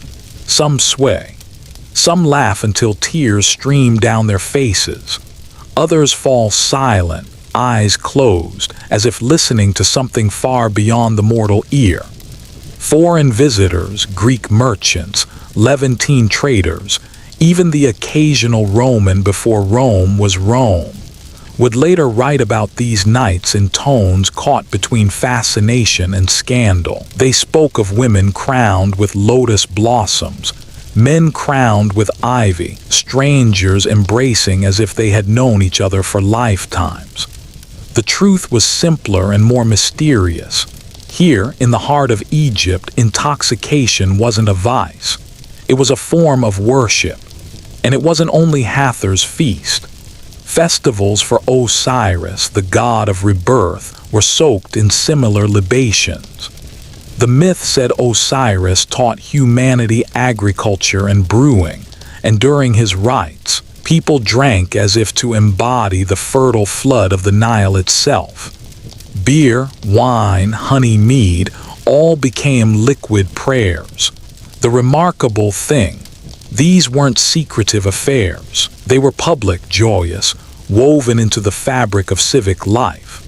Some sway. Some laugh until tears stream down their faces. Others fall silent, eyes closed, as if listening to something far beyond the mortal ear. Foreign visitors, Greek merchants, Levantine traders, even the occasional Roman before Rome was Rome, would later write about these nights in tones caught between fascination and scandal. They spoke of women crowned with lotus blossoms, men crowned with ivy, strangers embracing as if they had known each other for lifetimes. The truth was simpler and more mysterious. Here, in the heart of Egypt, intoxication wasn't a vice. It was a form of worship. And it wasn't only Hathor's feast. Festivals for Osiris, the god of rebirth, were soaked in similar libations. The myth said Osiris taught humanity agriculture and brewing, and during his rites, people drank as if to embody the fertile flood of the Nile itself. Beer, wine, honey, mead, all became liquid prayers. The remarkable thing, these weren't secretive affairs. They were public, joyous, woven into the fabric of civic life.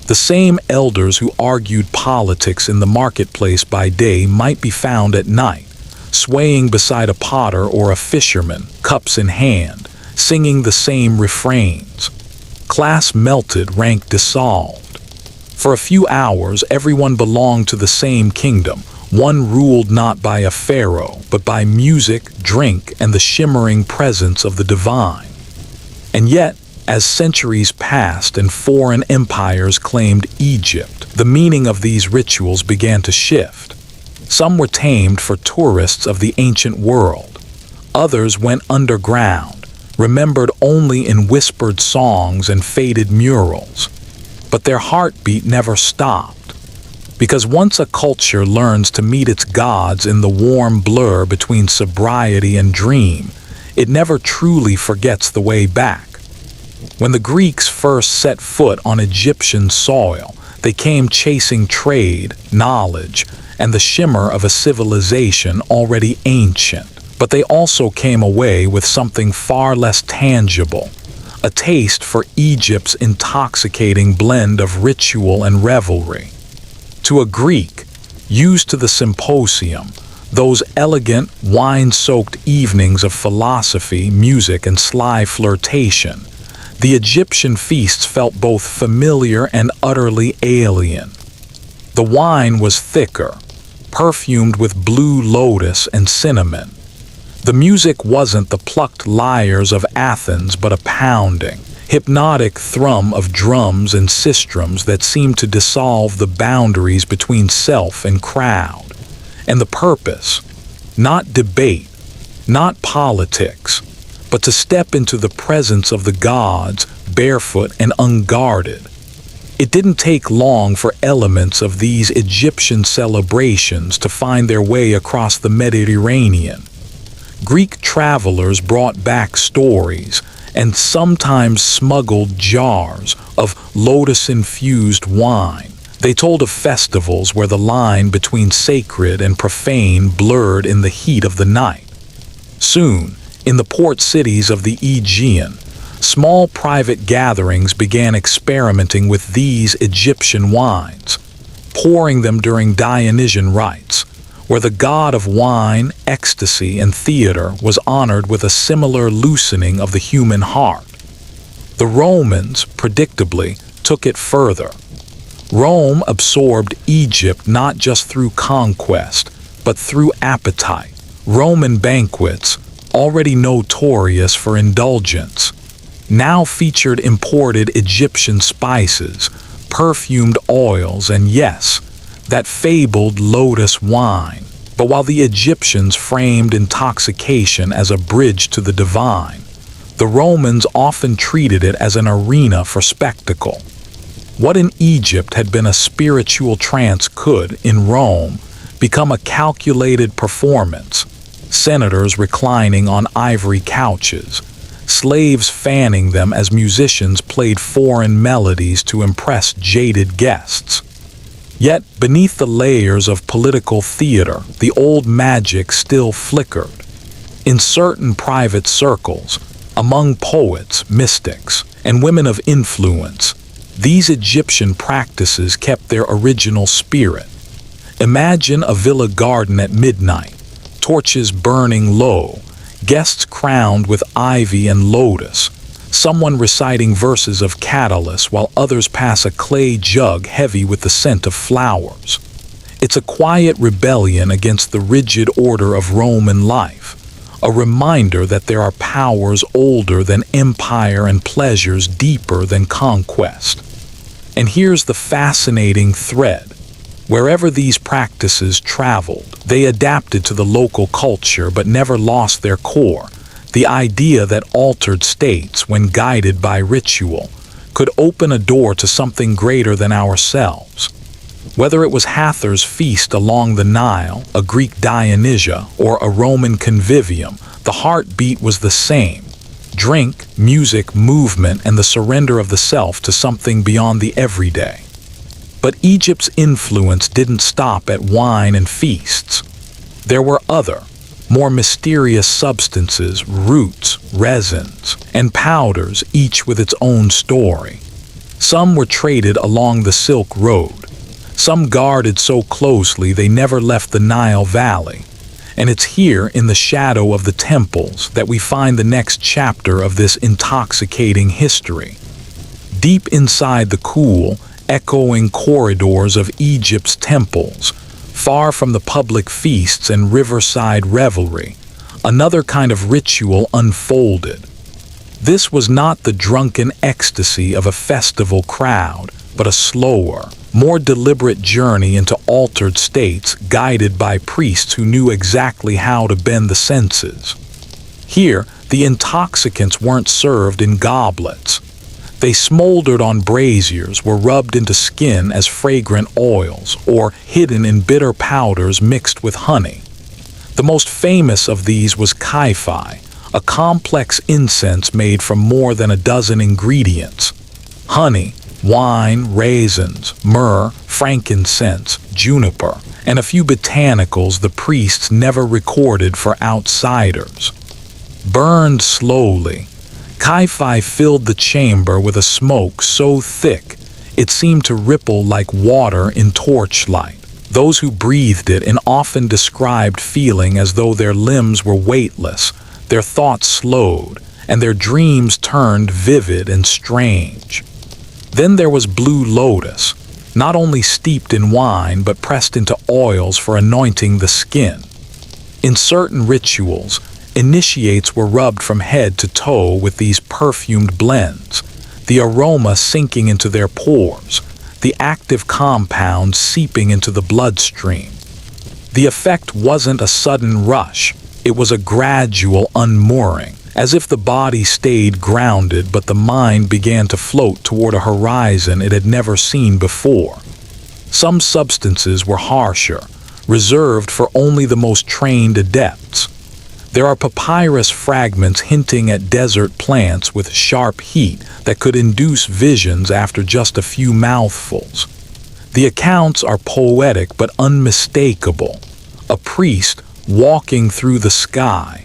The same elders who argued politics in the marketplace by day might be found at night, swaying beside a potter or a fisherman, cups in hand, singing the same refrains. Class melted, rank dissolved. For a few hours, everyone belonged to the same kingdom, one ruled not by a pharaoh, but by music, drink, and the shimmering presence of the divine. And yet, as centuries passed and foreign empires claimed Egypt, the meaning of these rituals began to shift. Some were tamed for tourists of the ancient world. Others went underground, remembered only in whispered songs and faded murals. But their heartbeat never stopped. Because once a culture learns to meet its gods in the warm blur between sobriety and dream, it never truly forgets the way back. When the Greeks first set foot on Egyptian soil, they came chasing trade, knowledge, and the shimmer of a civilization already ancient. But they also came away with something far less tangible, a taste for Egypt's intoxicating blend of ritual and revelry. To a Greek, used to the symposium, those elegant, wine-soaked evenings of philosophy, music, and sly flirtation, the Egyptian feasts felt both familiar and utterly alien. The wine was thicker, perfumed with blue lotus and cinnamon. The music wasn't the plucked lyres of Athens, but a pounding, hypnotic thrum of drums and sistrums that seemed to dissolve the boundaries between self and crowd. And the purpose, not debate, not politics, but to step into the presence of the gods, barefoot and unguarded. It didn't take long for elements of these Egyptian celebrations to find their way across the Mediterranean. Greek travelers brought back stories and sometimes smuggled jars of lotus-infused wine. They told of festivals where the line between sacred and profane blurred in the heat of the night. Soon, in the port cities of the Aegean, small private gatherings began experimenting with these Egyptian wines, pouring them during Dionysian rites, where the god of wine, ecstasy, and theater was honored with a similar loosening of the human heart. The Romans, predictably, took it further. Rome absorbed Egypt not just through conquest, but through appetite. Roman banquets, already notorious for indulgence, now featured imported Egyptian spices, perfumed oils, and yes, that fabled lotus wine. But while the Egyptians framed intoxication as a bridge to the divine, the Romans often treated it as an arena for spectacle. What in Egypt had been a spiritual trance could, in Rome, become a calculated performance. Senators reclining on ivory couches, slaves fanning them as musicians played foreign melodies to impress jaded guests. Yet, beneath the layers of political theater, the old magic still flickered. In certain private circles, among poets, mystics, and women of influence, these Egyptian practices kept their original spirit. Imagine a villa garden at midnight, torches burning low, guests crowned with ivy and lotus, someone reciting verses of Catullus while others pass a clay jug heavy with the scent of flowers. It's a quiet rebellion against the rigid order of Roman life, a reminder that there are powers older than empire and pleasures deeper than conquest. And here's the fascinating thread. Wherever these practices traveled, they adapted to the local culture but never lost their core, the idea that altered states, when guided by ritual, could open a door to something greater than ourselves. Whether it was Hather's feast along the Nile, a Greek Dionysia, or a Roman convivium, the heartbeat was the same. Drink, music, movement, and the surrender of the self to something beyond the everyday. But Egypt's influence didn't stop at wine and feasts. There were other, more mysterious substances, roots, resins, and powders, each with its own story. Some were traded along the Silk Road. Some guarded so closely they never left the Nile Valley. And it's here, in the shadow of the temples, that we find the next chapter of this intoxicating history. Deep inside the cool, echoing corridors of Egypt's temples, far from the public feasts and riverside revelry, another kind of ritual unfolded. This was not the drunken ecstasy of a festival crowd, but a slower, more deliberate journey into altered states guided by priests who knew exactly how to bend the senses. Here, the intoxicants weren't served in goblets. They smoldered on braziers, were rubbed into skin as fragrant oils, or hidden in bitter powders mixed with honey. The most famous of these was kaifi, a complex incense made from more than a dozen ingredients: honey, wine, raisins, myrrh, frankincense, juniper, and a few botanicals the priests never recorded for outsiders. Burned slowly, kaifi filled the chamber with a smoke so thick it seemed to ripple like water in torchlight. Those who breathed it often described feeling as though their limbs were weightless, their thoughts slowed, and their dreams turned vivid and strange. Then there was blue lotus, not only steeped in wine but pressed into oils for anointing the skin. In certain rituals, initiates were rubbed from head to toe with these perfumed blends, the aroma sinking into their pores, the active compounds seeping into the bloodstream. The effect wasn't a sudden rush, it was a gradual unmooring, as if the body stayed grounded but the mind began to float toward a horizon it had never seen before. Some substances were harsher, reserved for only the most trained adepts. There are papyrus fragments hinting at desert plants with sharp heat that could induce visions after just a few mouthfuls. The accounts are poetic but unmistakable. A priest walking through the sky,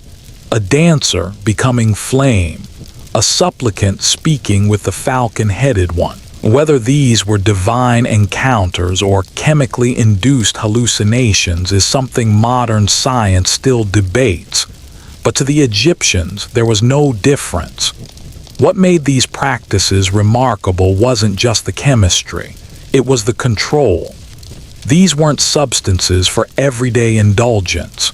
a dancer becoming flame, a supplicant speaking with the falcon-headed one. Whether these were divine encounters or chemically induced hallucinations is something modern science still debates. But to the Egyptians, there was no difference. What made these practices remarkable wasn't just the chemistry, it was the control. These weren't substances for everyday indulgence.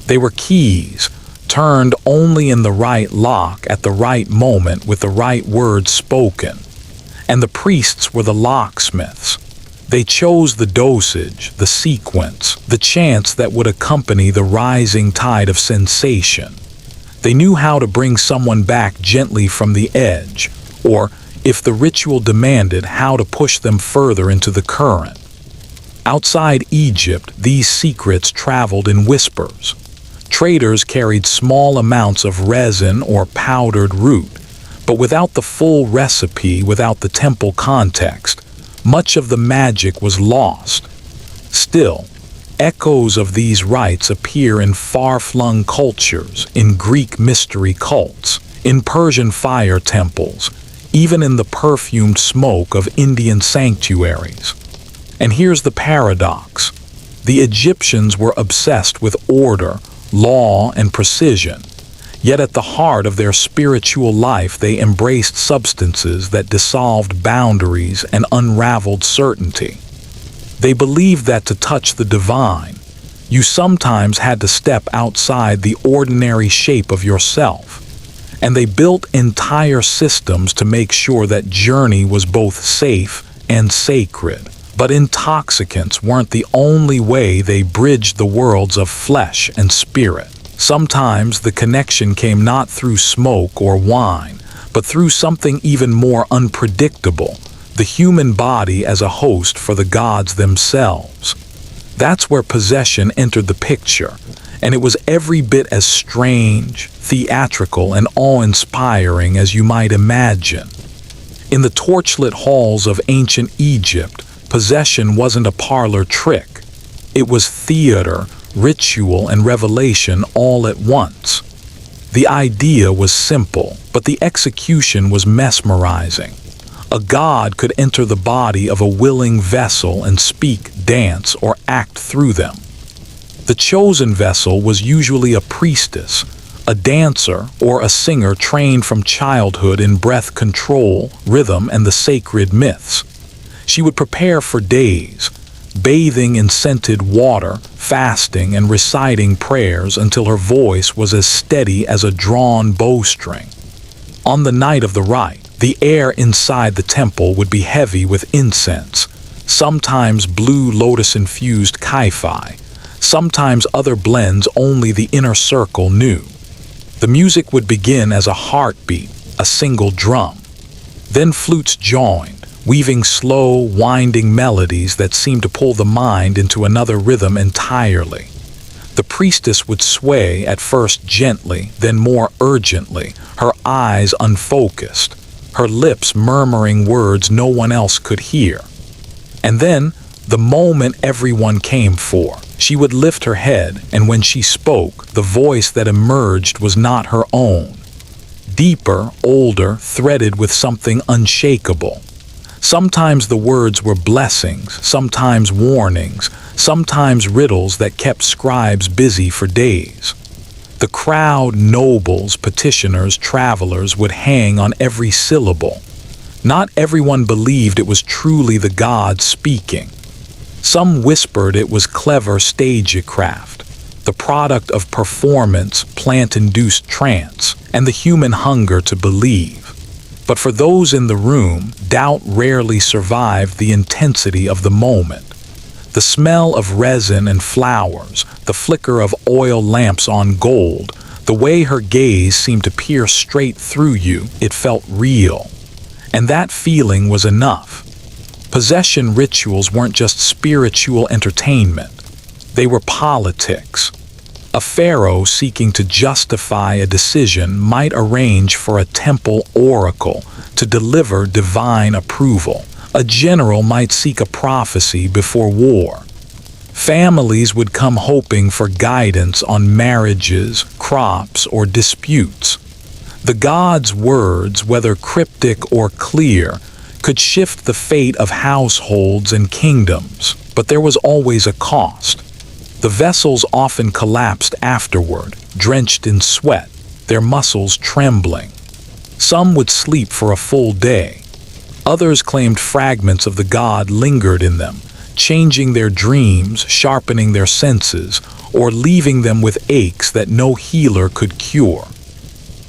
They were keys, turned only in the right lock at the right moment with the right words spoken. And the priests were the locksmiths. They chose the dosage, the sequence, the chants that would accompany the rising tide of sensation. They knew how to bring someone back gently from the edge, or, if the ritual demanded, how to push them further into the current. Outside Egypt, these secrets traveled in whispers. Traders carried small amounts of resin or powdered root, but without the full recipe, without the temple context, much of the magic was lost. Still, echoes of these rites appear in far-flung cultures, in Greek mystery cults, in Persian fire temples, even in the perfumed smoke of Indian sanctuaries. And here's the paradox. The Egyptians were obsessed with order, law, and precision. Yet at the heart of their spiritual life they embraced substances that dissolved boundaries and unraveled certainty. They believed that to touch the divine, you sometimes had to step outside the ordinary shape of yourself. And they built entire systems to make sure that journey was both safe and sacred. But intoxicants weren't the only way they bridged the worlds of flesh and spirit. Sometimes the connection came not through smoke or wine, but through something even more unpredictable, the human body as a host for the gods themselves. That's where possession entered the picture, and it was every bit as strange, theatrical, and awe-inspiring as you might imagine. In the torchlit halls of ancient Egypt, possession wasn't a parlor trick. It was theater, ritual, and revelation all at once. The idea was simple, but the execution was mesmerizing. A god could enter the body of a willing vessel and speak, dance, or act through them. The chosen vessel was usually a priestess, a dancer, or a singer trained from childhood in breath control, rhythm, and the sacred myths. She would prepare for days, bathing in scented water, fasting, and reciting prayers until her voice was as steady as a drawn bowstring. On the night of the rite, the air inside the temple would be heavy with incense, sometimes blue lotus-infused kai-fi, sometimes other blends only the inner circle knew. The music would begin as a heartbeat, a single drum. Then flutes joined, weaving slow, winding melodies that seemed to pull the mind into another rhythm entirely. The priestess would sway, at first gently, then more urgently, her eyes unfocused, her lips murmuring words no one else could hear. And then, the moment everyone came for, she would lift her head, and when she spoke, the voice that emerged was not her own. Deeper, older, threaded with something unshakable. Sometimes the words were blessings, sometimes warnings, sometimes riddles that kept scribes busy for days. The crowd, nobles, petitioners, travelers would hang on every syllable. Not everyone believed it was truly the god speaking. Some whispered it was clever stagecraft, the product of performance, plant-induced trance, and the human hunger to believe. But for those in the room, doubt rarely survived the intensity of the moment. The smell of resin and flowers, the flicker of oil lamps on gold, the way her gaze seemed to pierce straight through you, it felt real. And that feeling was enough. Possession rituals weren't just spiritual entertainment. They were politics. A pharaoh seeking to justify a decision might arrange for a temple oracle to deliver divine approval. A general might seek a prophecy before war. Families would come hoping for guidance on marriages, crops, or disputes. The gods' words, whether cryptic or clear, could shift the fate of households and kingdoms, but there was always a cost. The vessels often collapsed afterward, drenched in sweat, their muscles trembling. Some would sleep for a full day. Others claimed fragments of the god lingered in them, changing their dreams, sharpening their senses, or leaving them with aches that no healer could cure.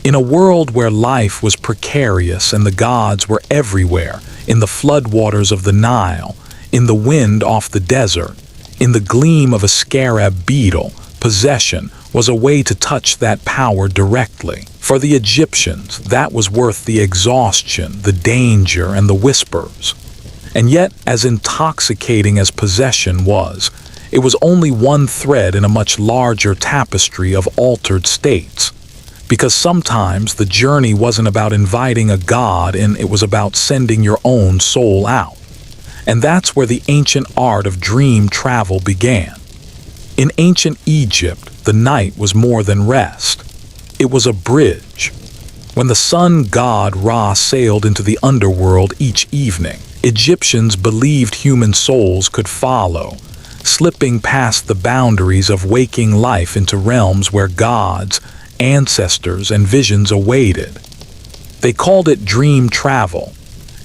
In a world where life was precarious and the gods were everywhere, in the floodwaters of the Nile, in the wind off the desert, in the gleam of a scarab beetle, possession was a way to touch that power directly. For the Egyptians, that was worth the exhaustion, the danger, and the whispers. And yet, as intoxicating as possession was, it was only one thread in a much larger tapestry of altered states. Because sometimes the journey wasn't about inviting a god in, it was about sending your own soul out. And that's where the ancient art of dream travel began. In ancient Egypt, the night was more than rest. It was a bridge. When the sun god Ra sailed into the underworld each evening, Egyptians believed human souls could follow, slipping past the boundaries of waking life into realms where gods, ancestors, and visions awaited. They called it dream travel.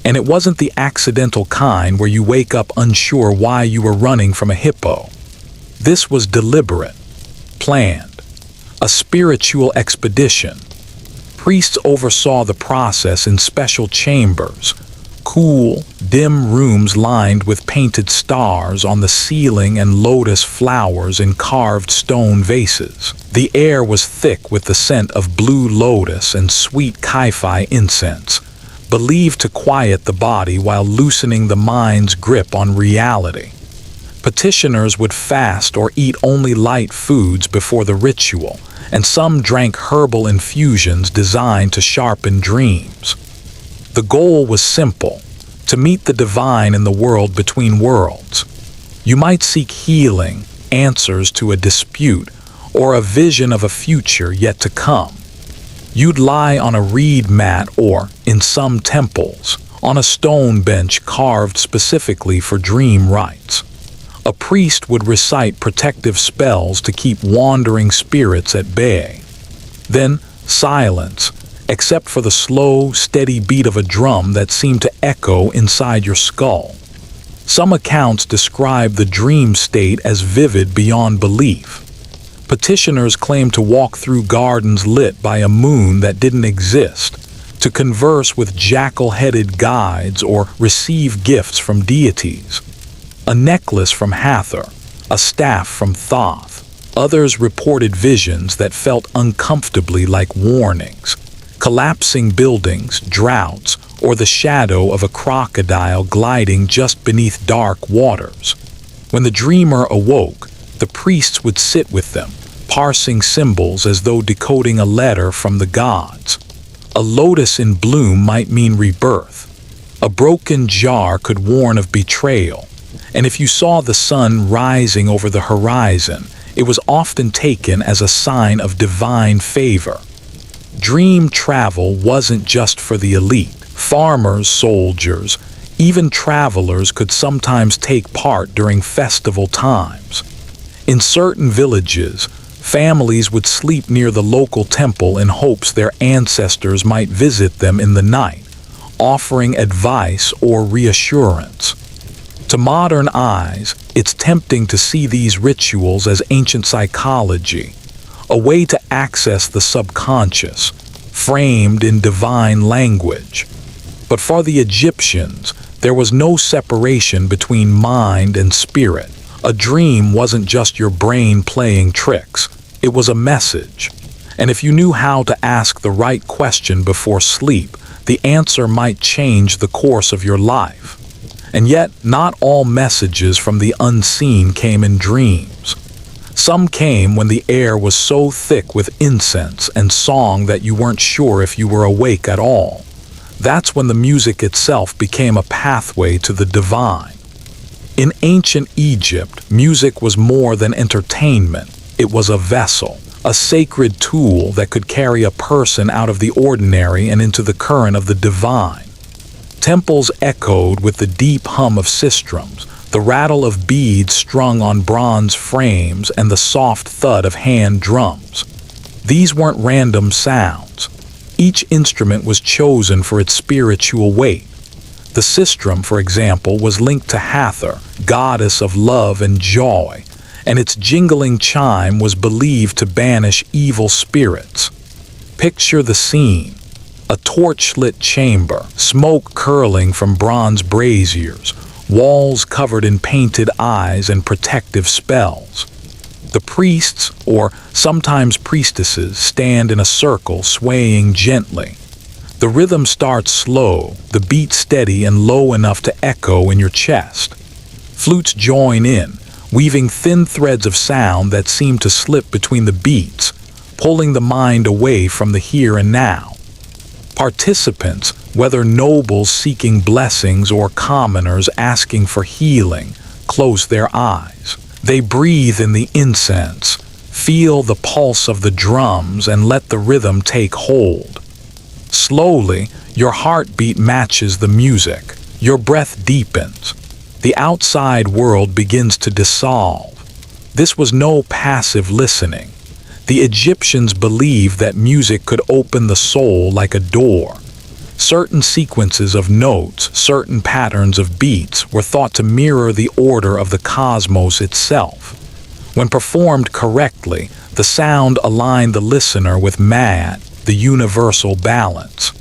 And it wasn't the accidental kind where you wake up unsure why you were running from a hippo. This was deliberate, planned, a spiritual expedition. Priests oversaw the process in special chambers, cool, dim rooms lined with painted stars on the ceiling and lotus flowers in carved stone vases. The air was thick with the scent of blue lotus and sweet kai-fi incense, believed to quiet the body while loosening the mind's grip on reality. Petitioners would fast or eat only light foods before the ritual, and some drank herbal infusions designed to sharpen dreams. The goal was simple: to meet the divine in the world between worlds. You might seek healing, answers to a dispute, or a vision of a future yet to come. You'd lie on a reed mat or, in some temples, on a stone bench carved specifically for dream rites. A priest would recite protective spells to keep wandering spirits at bay. Then, silence, except for the slow, steady beat of a drum that seemed to echo inside your skull. Some accounts describe the dream state as vivid beyond belief. Petitioners claimed to walk through gardens lit by a moon that didn't exist, to converse with jackal-headed guides or receive gifts from deities. A necklace from Hathor, a staff from Thoth. Others reported visions that felt uncomfortably like warnings. Collapsing buildings, droughts, or the shadow of a crocodile gliding just beneath dark waters. When the dreamer awoke, the priests would sit with them, parsing symbols as though decoding a letter from the gods. A lotus in bloom might mean rebirth. A broken jar could warn of betrayal. And if you saw the sun rising over the horizon, it was often taken as a sign of divine favor. Dream travel wasn't just for the elite. Farmers, soldiers, even travelers could sometimes take part during festival times. In certain villages, families would sleep near the local temple in hopes their ancestors might visit them in the night, offering advice or reassurance. To modern eyes, it's tempting to see these rituals as ancient psychology, a way to access the subconscious, framed in divine language. But for the Egyptians, there was no separation between mind and spirit. A dream wasn't just your brain playing tricks, it was a message. And if you knew how to ask the right question before sleep, the answer might change the course of your life. And yet, not all messages from the unseen came in dreams. Some came when the air was so thick with incense and song that you weren't sure if you were awake at all. That's when the music itself became a pathway to the divine. In ancient Egypt, music was more than entertainment. It was a vessel, a sacred tool that could carry a person out of the ordinary and into the current of the divine. Temples echoed with the deep hum of sistrums, the rattle of beads strung on bronze frames, and the soft thud of hand drums. These weren't random sounds. Each instrument was chosen for its spiritual weight. The sistrum, for example, was linked to Hathor, goddess of love and joy, and its jingling chime was believed to banish evil spirits. Picture the scene. A torch-lit chamber, smoke curling from bronze braziers, walls covered in painted eyes and protective spells. The priests, or sometimes priestesses, stand in a circle, swaying gently. The rhythm starts slow, the beat steady and low enough to echo in your chest. Flutes join in, weaving thin threads of sound that seem to slip between the beats, pulling the mind away from the here and now. Participants, whether nobles seeking blessings or commoners asking for healing, close their eyes. They breathe in the incense, feel the pulse of the drums, and let the rhythm take hold. Slowly, your heartbeat matches the music. Your breath deepens. The outside world begins to dissolve. This was no passive listening. The Egyptians believed that music could open the soul like a door. Certain sequences of notes, certain patterns of beats were thought to mirror the order of the cosmos itself. When performed correctly, the sound aligned the listener with Mad, the universal balance.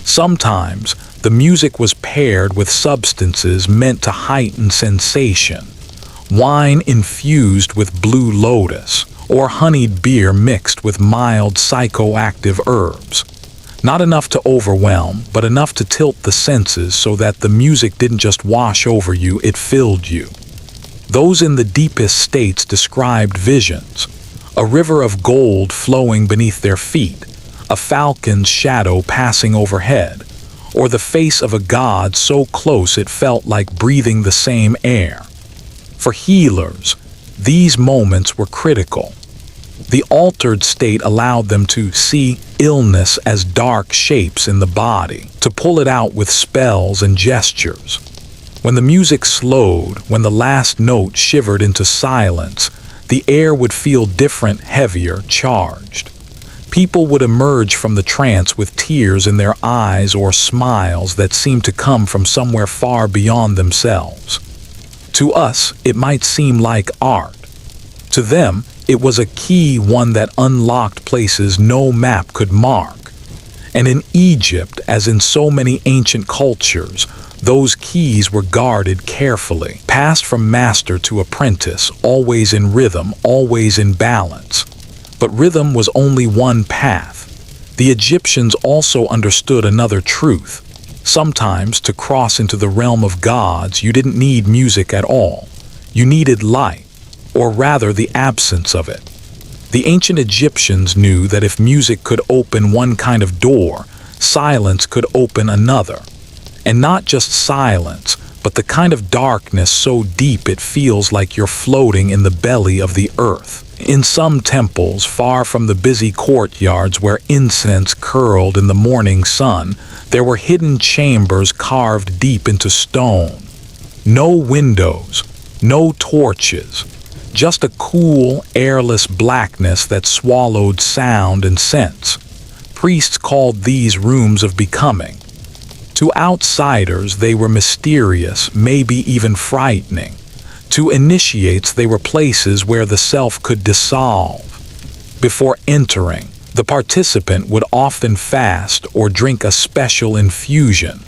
Sometimes, the music was paired with substances meant to heighten sensation. Wine infused with blue lotus, or honeyed beer mixed with mild psychoactive herbs. Not enough to overwhelm, but enough to tilt the senses so that the music didn't just wash over you, it filled you. Those in the deepest states described visions: a river of gold flowing beneath their feet, a falcon's shadow passing overhead, or the face of a god so close it felt like breathing the same air. For healers, these moments were critical. The altered state allowed them to see illness as dark shapes in the body, to pull it out with spells and gestures. When the music slowed, when the last note shivered into silence, the air would feel different, heavier, charged. People would emerge from the trance with tears in their eyes or smiles that seemed to come from somewhere far beyond themselves. To us, it might seem like art. To them, it was a key, one that unlocked places no map could mark. And in Egypt, as in so many ancient cultures, those keys were guarded carefully, passed from master to apprentice, always in rhythm, always in balance. But rhythm was only one path. The Egyptians also understood another truth. Sometimes, to cross into the realm of gods, you didn't need music at all. You needed light, or rather the absence of it. The ancient Egyptians knew that if music could open one kind of door, silence could open another. And not just silence, but the kind of darkness so deep it feels like you're floating in the belly of the earth. In some temples, far from the busy courtyards where incense curled in the morning sun, there were hidden chambers carved deep into stone. No windows, no torches, just a cool, airless blackness that swallowed sound and sense. Priests called these rooms of becoming. To outsiders, they were mysterious, maybe even frightening. To initiates, they were places where the self could dissolve. Before entering, the participant would often fast or drink a special infusion,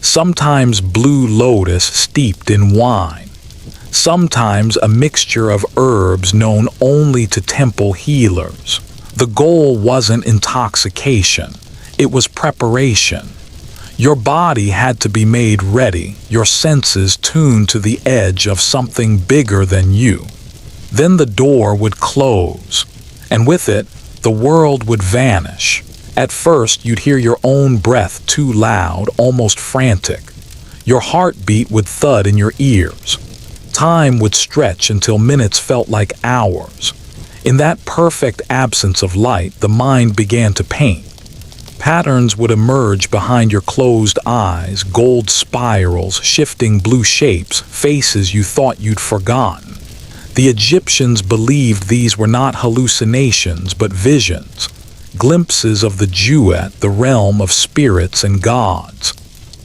sometimes blue lotus steeped in wine, sometimes a mixture of herbs known only to temple healers. The goal wasn't intoxication, it was preparation. Your body had to be made ready, your senses tuned to the edge of something bigger than you. Then the door would close, and with it, the world would vanish. At first, you'd hear your own breath too loud, almost frantic. Your heartbeat would thud in your ears. Time would stretch until minutes felt like hours. In that perfect absence of light, the mind began to paint. Patterns would emerge behind your closed eyes, gold spirals, shifting blue shapes, faces you thought you'd forgotten. The Egyptians believed these were not hallucinations but visions, glimpses of the Jewet, the realm of spirits and gods.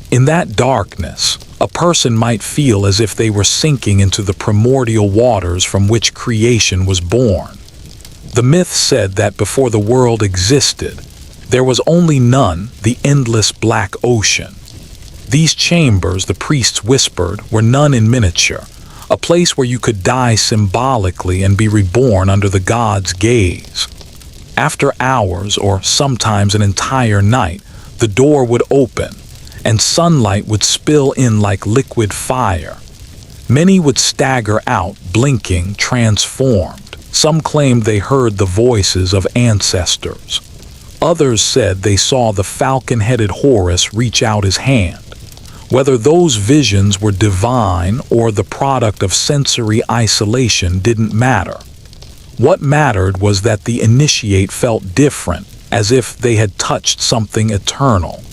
In that darkness, a person might feel as if they were sinking into the primordial waters from which creation was born. The myth said that before the world existed, there was only none, the endless black ocean. These chambers, the priests whispered, were none in miniature, a place where you could die symbolically and be reborn under the gods' gaze. After hours, or sometimes an entire night, the door would open, and sunlight would spill in like liquid fire. Many would stagger out, blinking, transformed. Some claimed they heard the voices of ancestors. Others said they saw the falcon-headed Horus reach out his hand. Whether those visions were divine or the product of sensory isolation didn't matter. What mattered was that the initiate felt different, as if they had touched something eternal.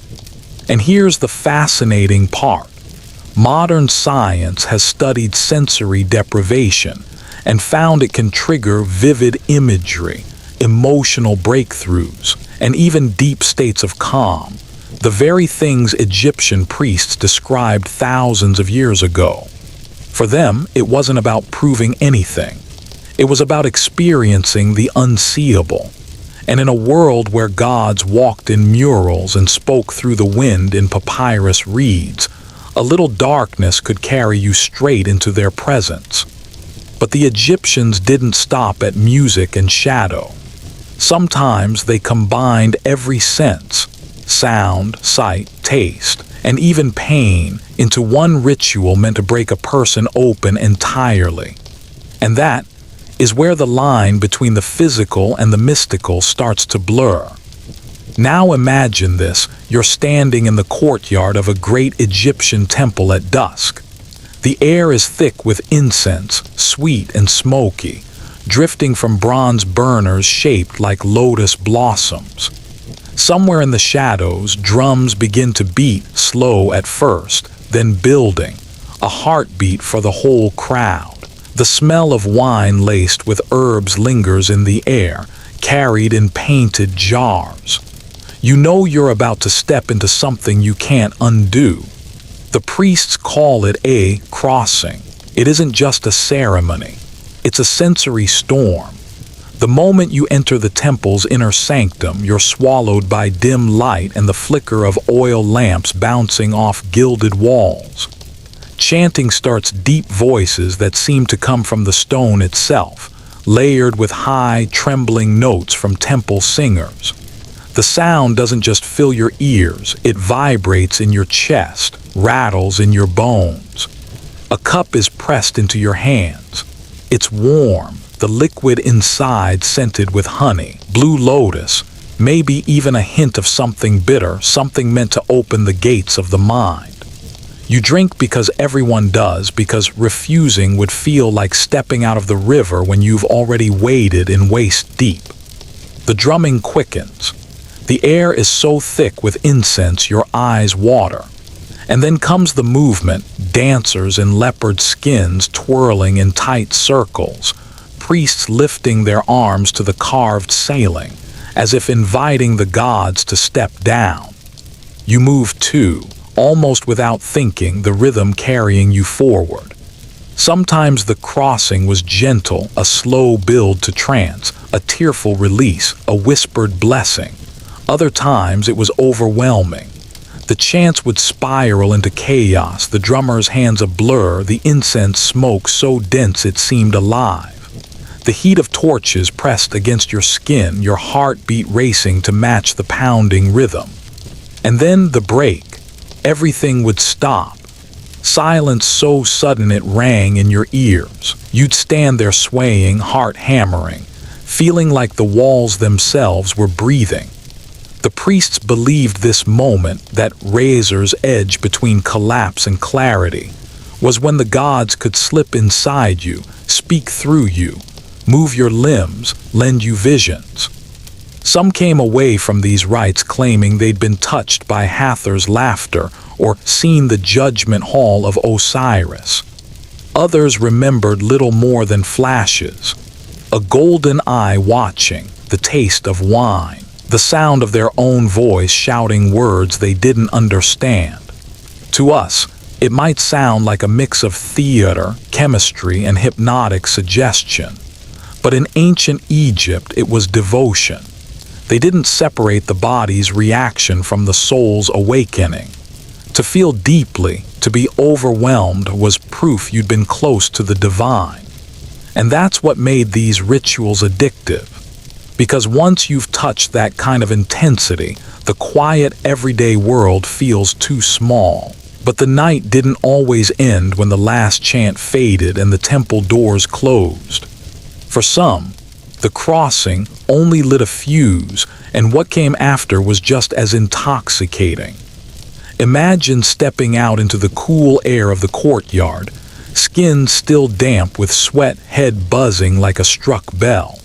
And here's the fascinating part. Modern science has studied sensory deprivation and found it can trigger vivid imagery, emotional breakthroughs, and even deep states of calm, the very things Egyptian priests described thousands of years ago. For them, it wasn't about proving anything. It was about experiencing the unseeable. And in a world where gods walked in murals and spoke through the wind in papyrus reeds, a little darkness could carry you straight into their presence. But the Egyptians didn't stop at music and shadow. Sometimes they combined every sense. sound, sight, taste, and even pain into one ritual meant to break a person open entirely. And that is where the line between the physical and the mystical starts to blur. Now imagine this: you're standing in the courtyard of a great Egyptian temple at dusk. The air is thick with incense, sweet and smoky, drifting from bronze burners shaped like lotus blossoms. Somewhere in the shadows, drums begin to beat, slow at first, then building, a heartbeat for the whole crowd. The smell of wine laced with herbs lingers in the air, carried in painted jars. You know you're about to step into something you can't undo. The priests call it a crossing. It isn't just a ceremony. It's a sensory storm. The moment you enter the temple's inner sanctum, you're swallowed by dim light and the flicker of oil lamps bouncing off gilded walls. Chanting starts, deep voices that seem to come from the stone itself, layered with high, trembling notes from temple singers. The sound doesn't just fill your ears, it vibrates in your chest, rattles in your bones. A cup is pressed into your hands. It's warm, the liquid inside scented with honey, blue lotus, maybe even a hint of something bitter, something meant to open the gates of the mind. You drink because everyone does, because refusing would feel like stepping out of the river when you've already waded in waist deep. The drumming quickens. The air is so thick with incense your eyes water. And then comes the movement, dancers in leopard skins twirling in tight circles, priests lifting their arms to the carved ceiling, as if inviting the gods to step down. You move too, almost without thinking, the rhythm carrying you forward. Sometimes the crossing was gentle, a slow build to trance, a tearful release, a whispered blessing. Other times it was overwhelming. The chants would spiral into chaos, the drummer's hands a blur, the incense smoke so dense it seemed alive. The heat of torches pressed against your skin, your heartbeat racing to match the pounding rhythm. And then the break. Everything would stop. Silence so sudden it rang in your ears. You'd stand there swaying, heart hammering, feeling like the walls themselves were breathing. The priests believed this moment, that razor's edge between collapse and clarity, was when the gods could slip inside you, speak through you, move your limbs, lend you visions. Some came away from these rites claiming they'd been touched by Hathor's laughter or seen the judgment hall of Osiris. Others remembered little more than flashes. A golden eye watching, the taste of wine, the sound of their own voice shouting words they didn't understand. To us, it might sound like a mix of theater, chemistry, and hypnotic suggestion. But in ancient Egypt, it was devotion. They didn't separate the body's reaction from the soul's awakening. To feel deeply, to be overwhelmed, was proof you'd been close to the divine. And that's what made these rituals addictive. Because once you've touched that kind of intensity, the quiet, everyday world feels too small. But the night didn't always end when the last chant faded and the temple doors closed. For some, the crossing only lit a fuse, and what came after was just as intoxicating. Imagine stepping out into the cool air of the courtyard, skin still damp with sweat, head buzzing like a struck bell.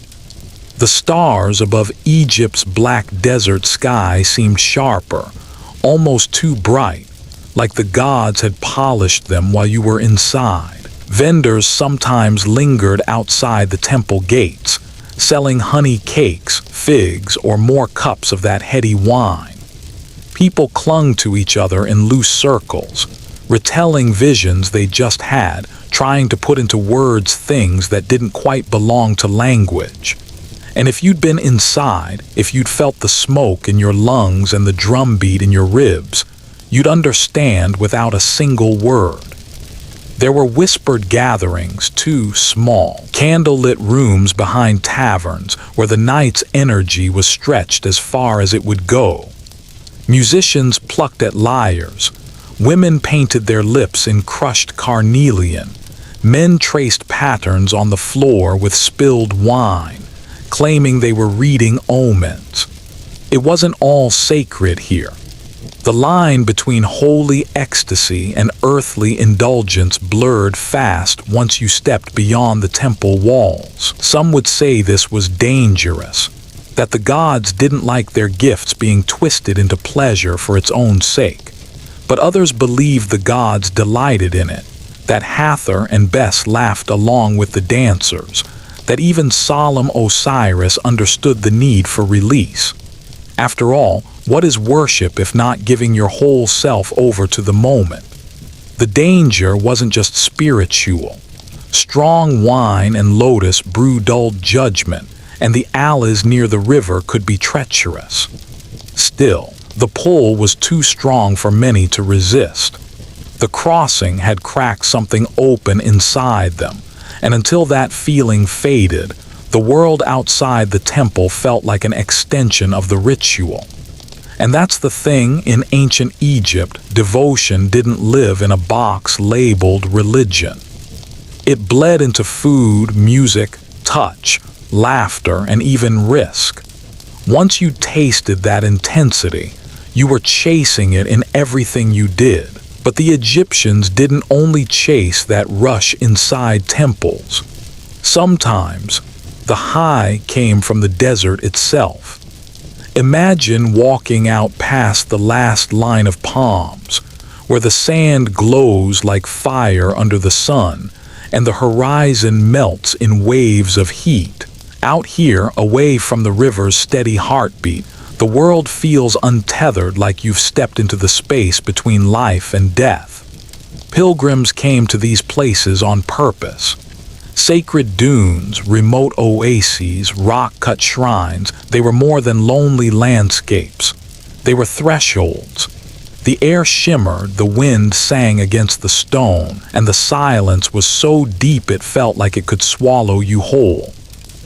The stars above Egypt's black desert sky seemed sharper, almost too bright, like the gods had polished them while you were inside. Vendors sometimes lingered outside the temple gates, selling honey cakes, figs, or more cups of that heady wine. People clung to each other in loose circles, retelling visions they just had, trying to put into words things that didn't quite belong to language. And if you'd been inside, if you'd felt the smoke in your lungs and the drumbeat in your ribs, you'd understand without a single word. There were whispered gatherings, too small, candle-lit rooms behind taverns where the night's energy was stretched as far as it would go. Musicians plucked at lyres. Women painted their lips in crushed carnelian. Men traced patterns on the floor with spilled wine, claiming they were reading omens. It wasn't all sacred here. The line between holy ecstasy and earthly indulgence blurred fast once you stepped beyond the temple walls. Some would say this was dangerous, that the gods didn't like their gifts being twisted into pleasure for its own sake. But others believed the gods delighted in it, that Hathor and Bes laughed along with the dancers, that even solemn Osiris understood the need for release. After all, what is worship if not giving your whole self over to the moment? The danger wasn't just spiritual. Strong wine and lotus brew dulled judgment, and the alleys near the river could be treacherous. Still, the pull was too strong for many to resist. The crossing had cracked something open inside them, and until that feeling faded, the world outside the temple felt like an extension of the ritual. And that's the thing in ancient Egypt, devotion didn't live in a box labeled religion. It bled into food, music, touch, laughter, and even risk. Once you tasted that intensity, you were chasing it in everything you did. But the Egyptians didn't only chase that rush inside temples. Sometimes, the high came from the desert itself. Imagine walking out past the last line of palms, where the sand glows like fire under the sun, and the horizon melts in waves of heat. Out here, away from the river's steady heartbeat, the world feels untethered, like you've stepped into the space between life and death. Pilgrims came to these places on purpose. Sacred dunes, remote oases, rock-cut shrines, they were more than lonely landscapes. They were thresholds. The air shimmered, the wind sang against the stone, and the silence was so deep it felt like it could swallow you whole.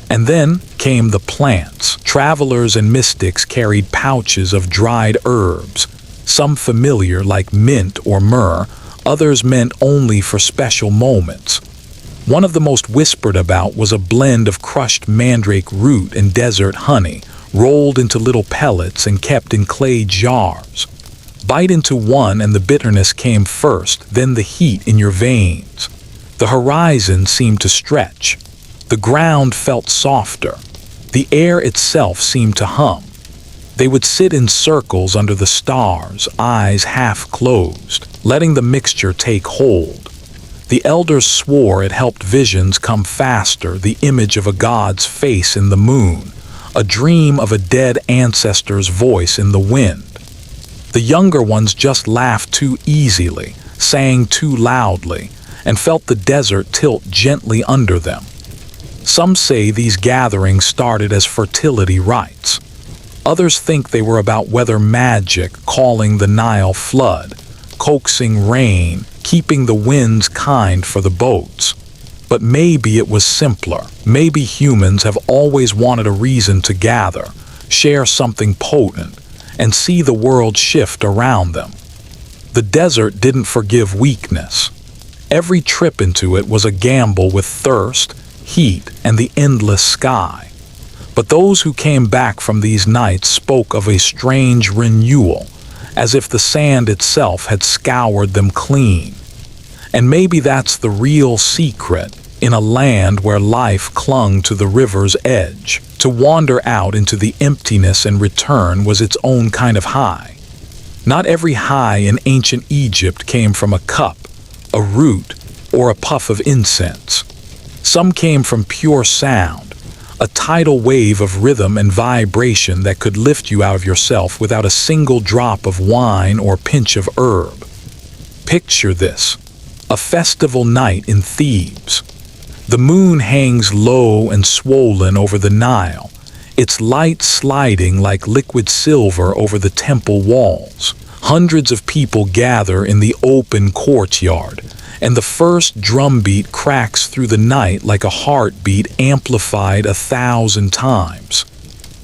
And then came the plants. Travelers and mystics carried pouches of dried herbs, some familiar like mint or myrrh, others meant only for special moments. One of the most whispered about was a blend of crushed mandrake root and desert honey, rolled into little pellets and kept in clay jars. Bite into one and the bitterness came first, then the heat in your veins. The horizon seemed to stretch. The ground felt softer. The air itself seemed to hum. They would sit in circles under the stars, eyes half closed, letting the mixture take hold. The elders swore it helped visions come faster, the image of a god's face in the moon, a dream of a dead ancestor's voice in the wind. The younger ones just laughed too easily, sang too loudly, and felt the desert tilt gently under them. Some say these gatherings started as fertility rites. Others think they were about weather magic, calling the Nile flood, coaxing rain, keeping the winds kind for the boats. But maybe it was simpler. Maybe humans have always wanted a reason to gather, share something potent, and see the world shift around them. The desert didn't forgive weakness. Every trip into it was a gamble with thirst, heat, and the endless sky. But those who came back from these nights spoke of a strange renewal, as if the sand itself had scoured them clean. And maybe that's the real secret in a land where life clung to the river's edge. To wander out into the emptiness and return was its own kind of high. Not every high in ancient Egypt came from a cup, a root, or a puff of incense. Some came from pure sound, a tidal wave of rhythm and vibration that could lift you out of yourself without a single drop of wine or pinch of herb. Picture this: a festival night in Thebes. The moon hangs low and swollen over the Nile, its light sliding like liquid silver over the temple walls. Hundreds of people gather in the open courtyard, and the first drumbeat cracks through the night like a heartbeat amplified 1,000 times.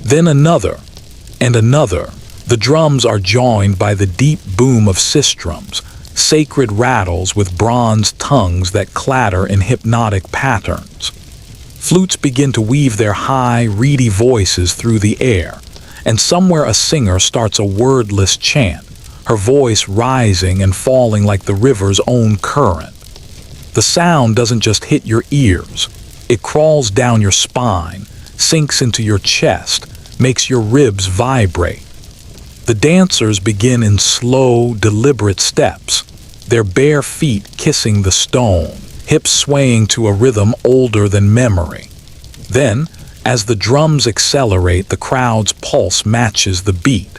Then another, and another. The drums are joined by the deep boom of sistrums, sacred rattles with bronze tongues that clatter in hypnotic patterns. Flutes begin to weave their high, reedy voices through the air, and somewhere a singer starts a wordless chant, her voice rising and falling like the river's own current. The sound doesn't just hit your ears, it crawls down your spine, sinks into your chest, makes your ribs vibrate. The dancers begin in slow, deliberate steps, their bare feet kissing the stone, hips swaying to a rhythm older than memory. Then, as the drums accelerate, the crowd's pulse matches the beat.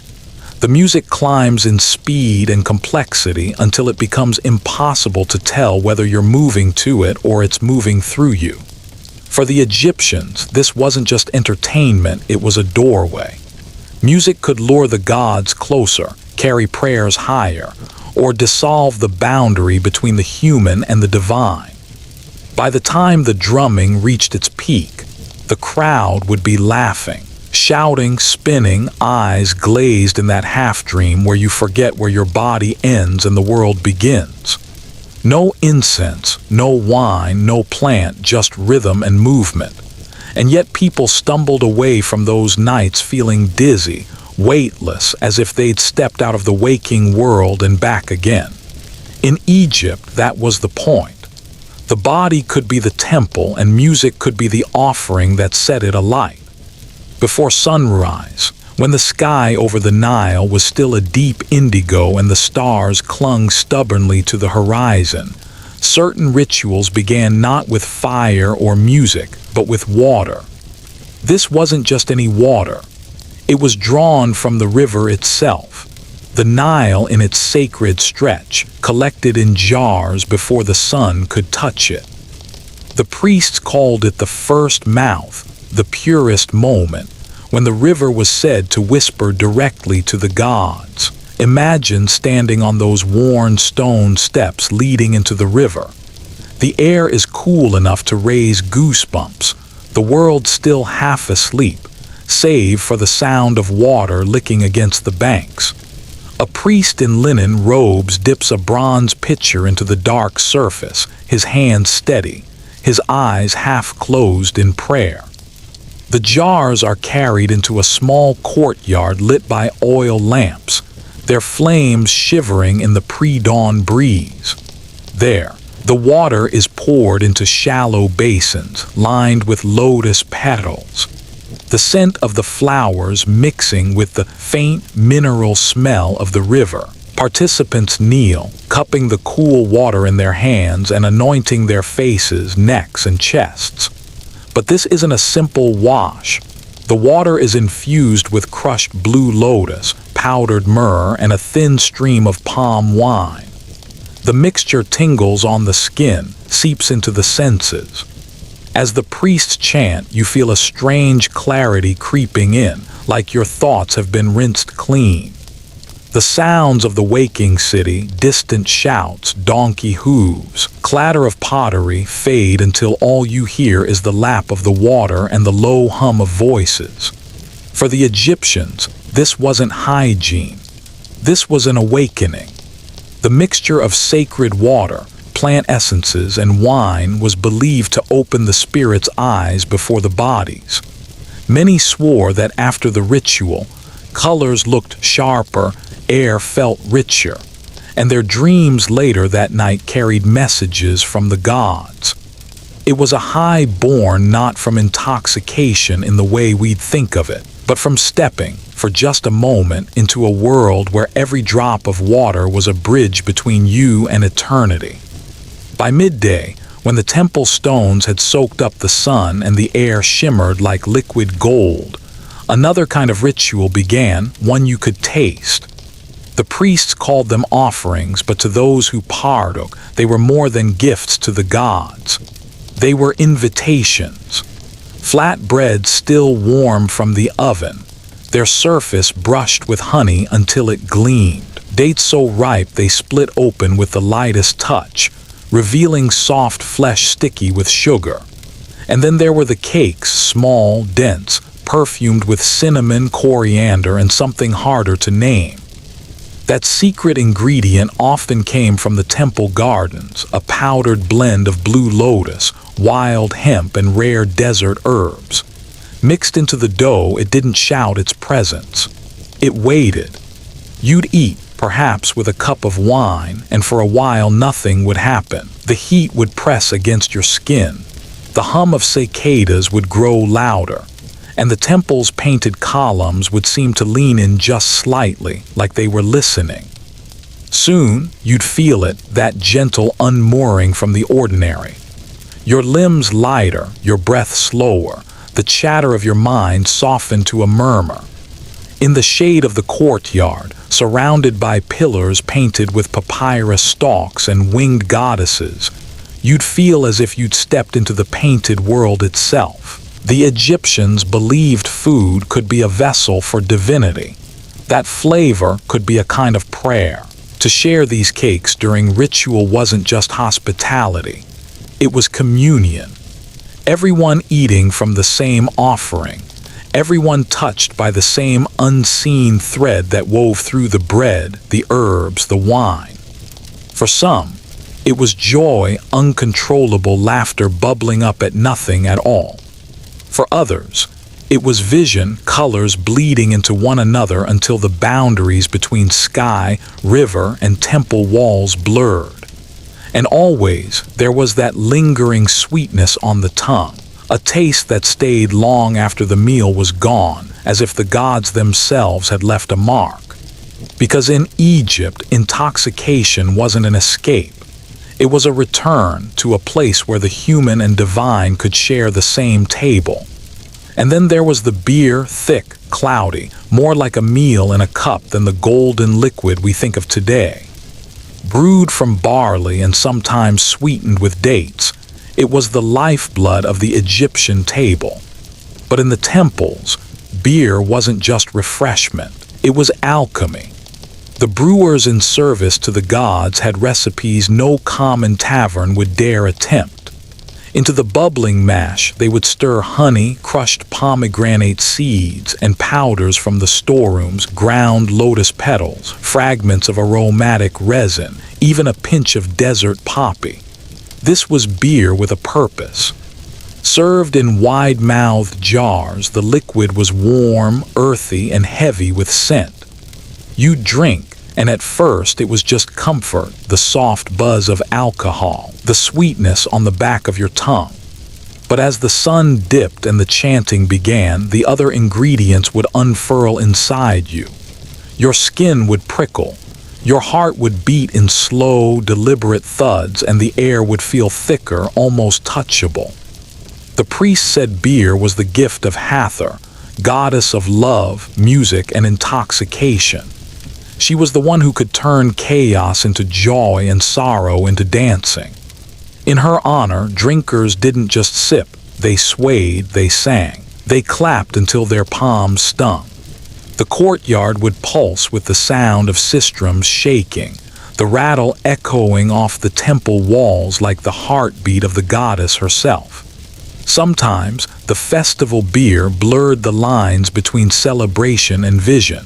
The music climbs in speed and complexity until it becomes impossible to tell whether you're moving to it or it's moving through you. For the Egyptians, this wasn't just entertainment, it was a doorway. Music could lure the gods closer, carry prayers higher, or dissolve the boundary between the human and the divine. By the time the drumming reached its peak, the crowd would be laughing, shouting, spinning, eyes glazed in that half-dream where you forget where your body ends and the world begins. No incense, no wine, no plant, just rhythm and movement. And yet people stumbled away from those nights feeling dizzy, weightless, as if they'd stepped out of the waking world and back again. In Egypt, that was the point. The body could be the temple and music could be the offering that set it alight. Before sunrise, when the sky over the Nile was still a deep indigo and the stars clung stubbornly to the horizon, certain rituals began not with fire or music, but with water. This wasn't just any water. It was drawn from the river itself. The Nile in its sacred stretch, collected in jars before the sun could touch it. The priests called it the first mouth, the purest moment, when the river was said to whisper directly to the gods. Imagine standing on those worn stone steps leading into the river. The air is cool enough to raise goosebumps, the world still half asleep, save for the sound of water licking against the banks. A priest in linen robes dips a bronze pitcher into the dark surface, his hands steady, his eyes half closed in prayer. The jars are carried into a small courtyard lit by oil lamps, their flames shivering in the pre-dawn breeze. There, the water is poured into shallow basins lined with lotus petals, the scent of the flowers mixing with the faint mineral smell of the river. Participants kneel, cupping the cool water in their hands and anointing their faces, necks, and chests. But this isn't a simple wash. The water is infused with crushed blue lotus, powdered myrrh, and a thin stream of palm wine. The mixture tingles on the skin, seeps into the senses. As the priests chant, you feel a strange clarity creeping in, like your thoughts have been rinsed clean. The sounds of the waking city, distant shouts, donkey hooves, clatter of pottery fade until all you hear is the lap of the water and the low hum of voices. For the Egyptians, this wasn't hygiene. This was an awakening. The mixture of sacred water, plant essences, and wine was believed to open the spirit's eyes before the body's. Many swore that after the ritual, colors looked sharper, air felt richer, and their dreams later that night carried messages from the gods. It was a high born not from intoxication in the way we'd think of it, but from stepping, for just a moment, into a world where every drop of water was a bridge between you and eternity. By midday, when the temple stones had soaked up the sun and the air shimmered like liquid gold, another kind of ritual began, one you could taste. The priests called them offerings, but to those who partook, they were more than gifts to the gods. They were invitations. Flat bread still warm from the oven, their surface brushed with honey until it gleamed. Dates so ripe they split open with the lightest touch, revealing soft flesh sticky with sugar. And then there were the cakes, small, dense, perfumed with cinnamon, coriander, and something harder to name. That secret ingredient often came from the temple gardens, a powdered blend of blue lotus, wild hemp, and rare desert herbs. Mixed into the dough, it didn't shout its presence. It waited. You'd eat, perhaps with a cup of wine, and for a while nothing would happen. The heat would press against your skin. The hum of cicadas would grow louder, and the temple's painted columns would seem to lean in just slightly, like they were listening. Soon, you'd feel it, that gentle unmooring from the ordinary. Your limbs lighter, your breath slower, the chatter of your mind softened to a murmur. In the shade of the courtyard, surrounded by pillars painted with papyrus stalks and winged goddesses, you'd feel as if you'd stepped into the painted world itself. The Egyptians believed food could be a vessel for divinity. That flavor could be a kind of prayer. To share these cakes during ritual wasn't just hospitality. It was communion. Everyone eating from the same offering. Everyone touched by the same unseen thread that wove through the bread, the herbs, the wine. For some, it was joy, uncontrollable laughter bubbling up at nothing at all. For others, it was vision, colors bleeding into one another until the boundaries between sky, river, and temple walls blurred. And always, there was that lingering sweetness on the tongue, a taste that stayed long after the meal was gone, as if the gods themselves had left a mark. Because in Egypt, intoxication wasn't an escape. It was a return to a place where the human and divine could share the same table. And then there was the beer, thick, cloudy, more like a meal in a cup than the golden liquid we think of today. Brewed from barley and sometimes sweetened with dates, it was the lifeblood of the Egyptian table. But in the temples, beer wasn't just refreshment, it was alchemy. The brewers in service to the gods had recipes no common tavern would dare attempt. Into the bubbling mash, they would stir honey, crushed pomegranate seeds, and powders from the storerooms, ground lotus petals, fragments of aromatic resin, even a pinch of desert poppy. This was beer with a purpose. Served in wide-mouthed jars, the liquid was warm, earthy, and heavy with scent. You'd drink, and at first it was just comfort, the soft buzz of alcohol, the sweetness on the back of your tongue. But as the sun dipped and the chanting began, the other ingredients would unfurl inside you. Your skin would prickle, your heart would beat in slow, deliberate thuds, and the air would feel thicker, almost touchable. The priest said beer was the gift of Hathor, goddess of love, music, and intoxication. She was the one who could turn chaos into joy and sorrow into dancing. In her honor, drinkers didn't just sip, they swayed, they sang. They clapped until their palms stung. The courtyard would pulse with the sound of sistrums shaking, the rattle echoing off the temple walls like the heartbeat of the goddess herself. Sometimes, the festival beer blurred the lines between celebration and vision.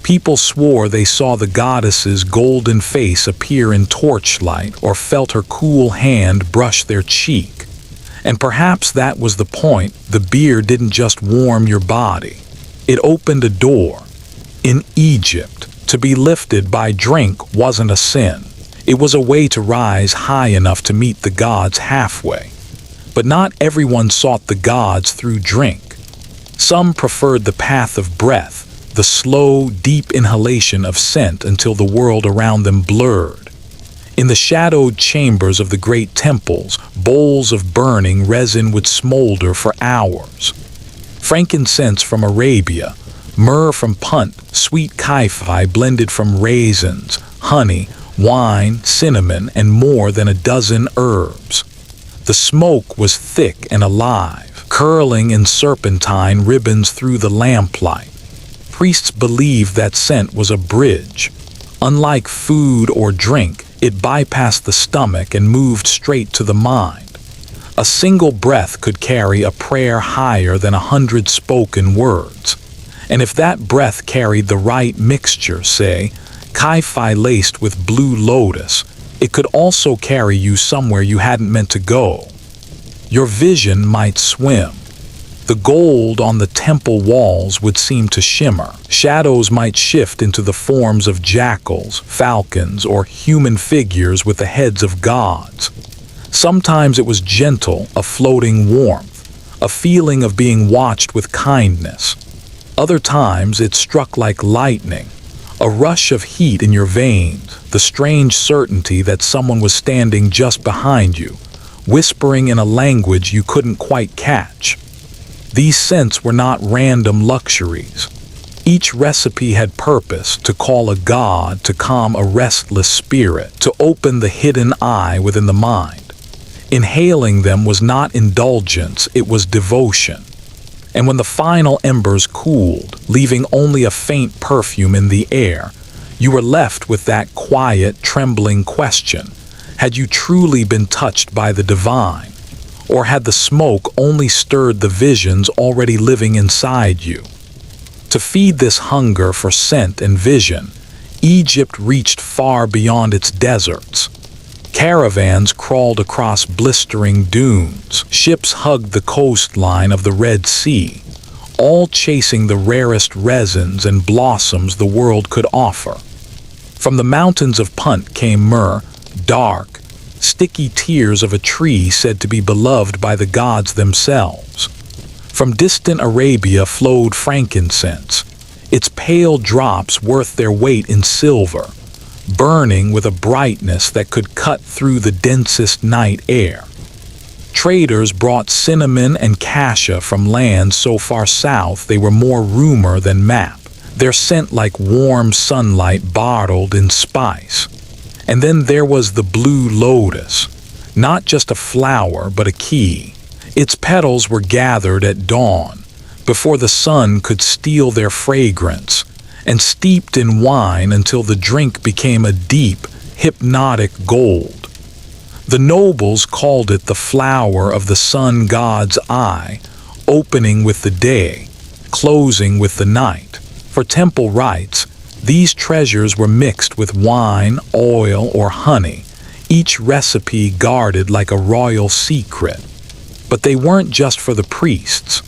People swore they saw the goddess's golden face appear in torchlight or felt her cool hand brush their cheek. And perhaps that was the point. The beer didn't just warm your body. It opened a door. In Egypt, to be lifted by drink wasn't a sin. It was a way to rise high enough to meet the gods halfway. But not everyone sought the gods through drink. Some preferred the path of breath, the slow, deep inhalation of scent until the world around them blurred. In the shadowed chambers of the great temples, bowls of burning resin would smolder for hours. Frankincense from Arabia, myrrh from Punt, sweet kaifi blended from raisins, honey, wine, cinnamon, and more than a dozen herbs. The smoke was thick and alive, curling in serpentine ribbons through the lamplight. Priests believed that scent was a bridge. Unlike food or drink, it bypassed the stomach and moved straight to the mind. A single breath could carry a prayer higher than 100 spoken words. And if that breath carried the right mixture, say, Kai-Fi laced with blue lotus, it could also carry you somewhere you hadn't meant to go. Your vision might swim. The gold on the temple walls would seem to shimmer. Shadows might shift into the forms of jackals, falcons, or human figures with the heads of gods. Sometimes it was gentle, a floating warmth, a feeling of being watched with kindness. Other times it struck like lightning, a rush of heat in your veins, the strange certainty that someone was standing just behind you, whispering in a language you couldn't quite catch. These scents were not random luxuries. Each recipe had purpose: to call a god, to calm a restless spirit, to open the hidden eye within the mind. Inhaling them was not indulgence, it was devotion. And when the final embers cooled, leaving only a faint perfume in the air, you were left with that quiet, trembling question: had you truly been touched by the divine? Or had the smoke only stirred the visions already living inside you? To feed this hunger for scent and vision, Egypt reached far beyond its deserts. Caravans crawled across blistering dunes, ships hugged the coastline of the Red Sea, all chasing the rarest resins and blossoms the world could offer. From the mountains of Punt came myrrh, dark, sticky tears of a tree said to be beloved by the gods themselves. From distant Arabia flowed frankincense, its pale drops worth their weight in silver, burning with a brightness that could cut through the densest night air. Traders brought cinnamon and cassia from lands so far south they were more rumor than map, their scent like warm sunlight bottled in spice. And then there was the blue lotus, not just a flower but a key. Its petals were gathered at dawn, before the sun could steal their fragrance, and steeped in wine until the drink became a deep, hypnotic gold. The nobles called it the flower of the sun god's eye, opening with the day, closing with the night. For temple rites, these treasures were mixed with wine, oil, or honey, each recipe guarded like a royal secret. But they weren't just for the priests.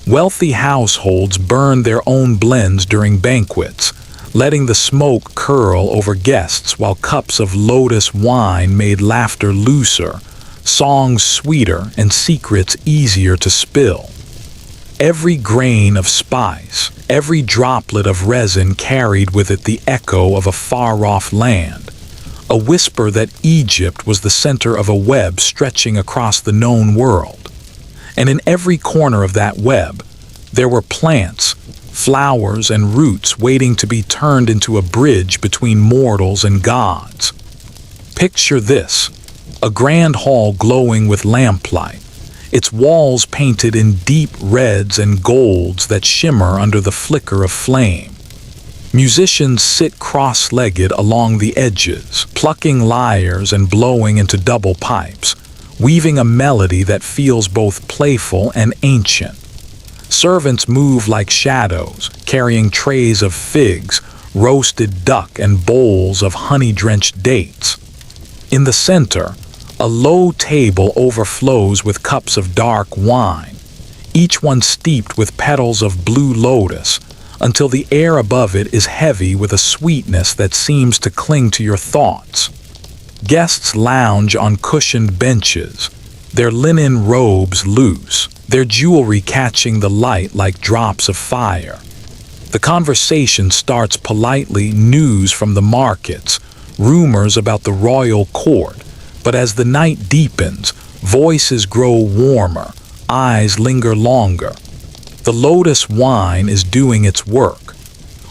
Wealthy households burned their own blends during banquets, letting the smoke curl over guests while cups of lotus wine made laughter looser, songs sweeter, and secrets easier to spill. Every grain of spice, every droplet of resin carried with it the echo of a far-off land, a whisper that Egypt was the center of a web stretching across the known world. And in every corner of that web, there were plants, flowers, and roots waiting to be turned into a bridge between mortals and gods. Picture this: a grand hall glowing with lamplight, its walls painted in deep reds and golds that shimmer under the flicker of flame. Musicians sit cross-legged along the edges, plucking lyres and blowing into double pipes, weaving a melody that feels both playful and ancient. Servants move like shadows, carrying trays of figs, roasted duck, and bowls of honey-drenched dates. In the center, a low table overflows with cups of dark wine, each one steeped with petals of blue lotus, until the air above it is heavy with a sweetness that seems to cling to your thoughts. Guests lounge on cushioned benches, their linen robes loose, their jewelry catching the light like drops of fire. The conversation starts politely, news from the markets, rumors about the royal court, but as the night deepens, voices grow warmer, eyes linger longer. The lotus wine is doing its work.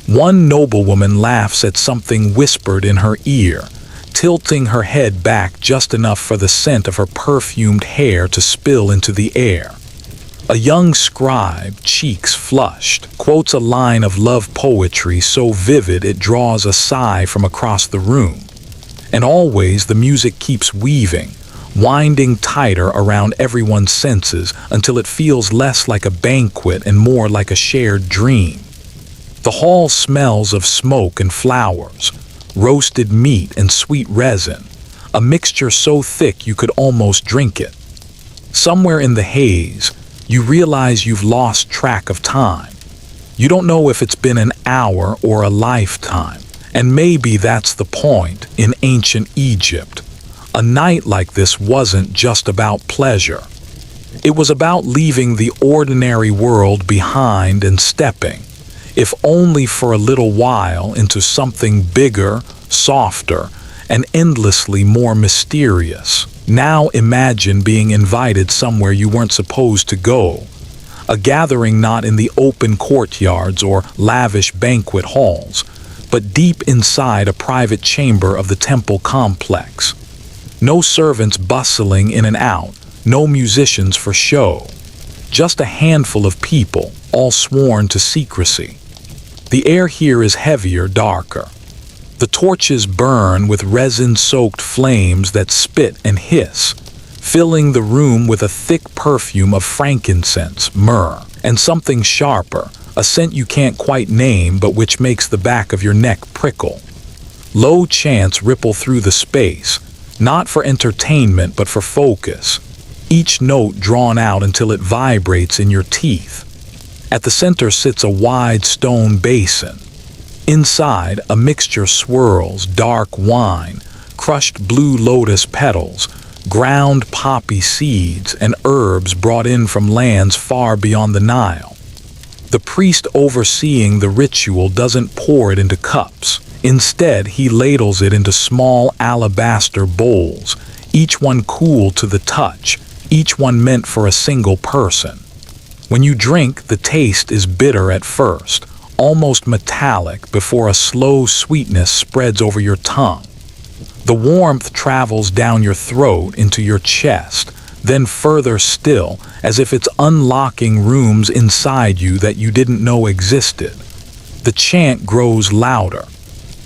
One noblewoman laughs at something whispered in her ear, tilting her head back just enough for the scent of her perfumed hair to spill into the air. A young scribe, cheeks flushed, quotes a line of love poetry so vivid it draws a sigh from across the room. And always the music keeps weaving, winding tighter around everyone's senses until it feels less like a banquet and more like a shared dream. The hall smells of smoke and flowers, roasted meat and sweet resin, a mixture so thick you could almost drink it. Somewhere in the haze, you realize you've lost track of time. You don't know if it's been an hour or a lifetime, and maybe that's the point in ancient Egypt. A night like this wasn't just about pleasure. It was about leaving the ordinary world behind and stepping, if only for a little while, into something bigger, softer, and endlessly more mysterious. Now imagine being invited somewhere you weren't supposed to go. A gathering not in the open courtyards or lavish banquet halls, but deep inside a private chamber of the temple complex. No servants bustling in and out, no musicians for show. Just a handful of people, all sworn to secrecy. The air here is heavier, darker. The torches burn with resin-soaked flames that spit and hiss, filling the room with a thick perfume of frankincense, myrrh, and something sharper, a scent you can't quite name but which makes the back of your neck prickle. Low chants ripple through the space, not for entertainment but for focus, each note drawn out until it vibrates in your teeth. At the center sits a wide stone basin. Inside, a mixture swirls: dark wine, crushed blue lotus petals, ground poppy seeds, and herbs brought in from lands far beyond the Nile. The priest overseeing the ritual doesn't pour it into cups. Instead, he ladles it into small alabaster bowls, each one cool to the touch, each one meant for a single person. When you drink, the taste is bitter at first, almost metallic, before a slow sweetness spreads over your tongue. The warmth travels down your throat into your chest, then further still, as if it's unlocking rooms inside you that you didn't know existed. The chant grows louder.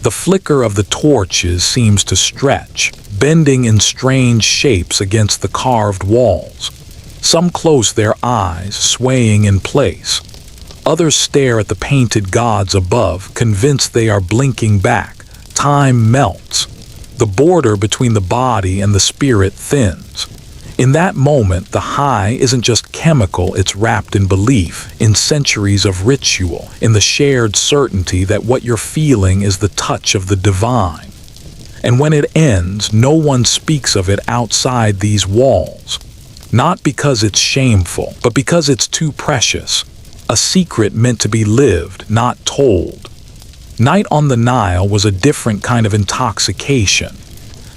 The flicker of the torches seems to stretch, bending in strange shapes against the carved walls. Some close their eyes, swaying in place. Others stare at the painted gods above, convinced they are blinking back. Time melts. The border between the body and the spirit thins. In that moment, the high isn't just chemical, it's wrapped in belief, in centuries of ritual, in the shared certainty that what you're feeling is the touch of the divine. And when it ends, no one speaks of it outside these walls. Not because it's shameful, but because it's too precious. A secret meant to be lived, not told. Night on the Nile was a different kind of intoxication.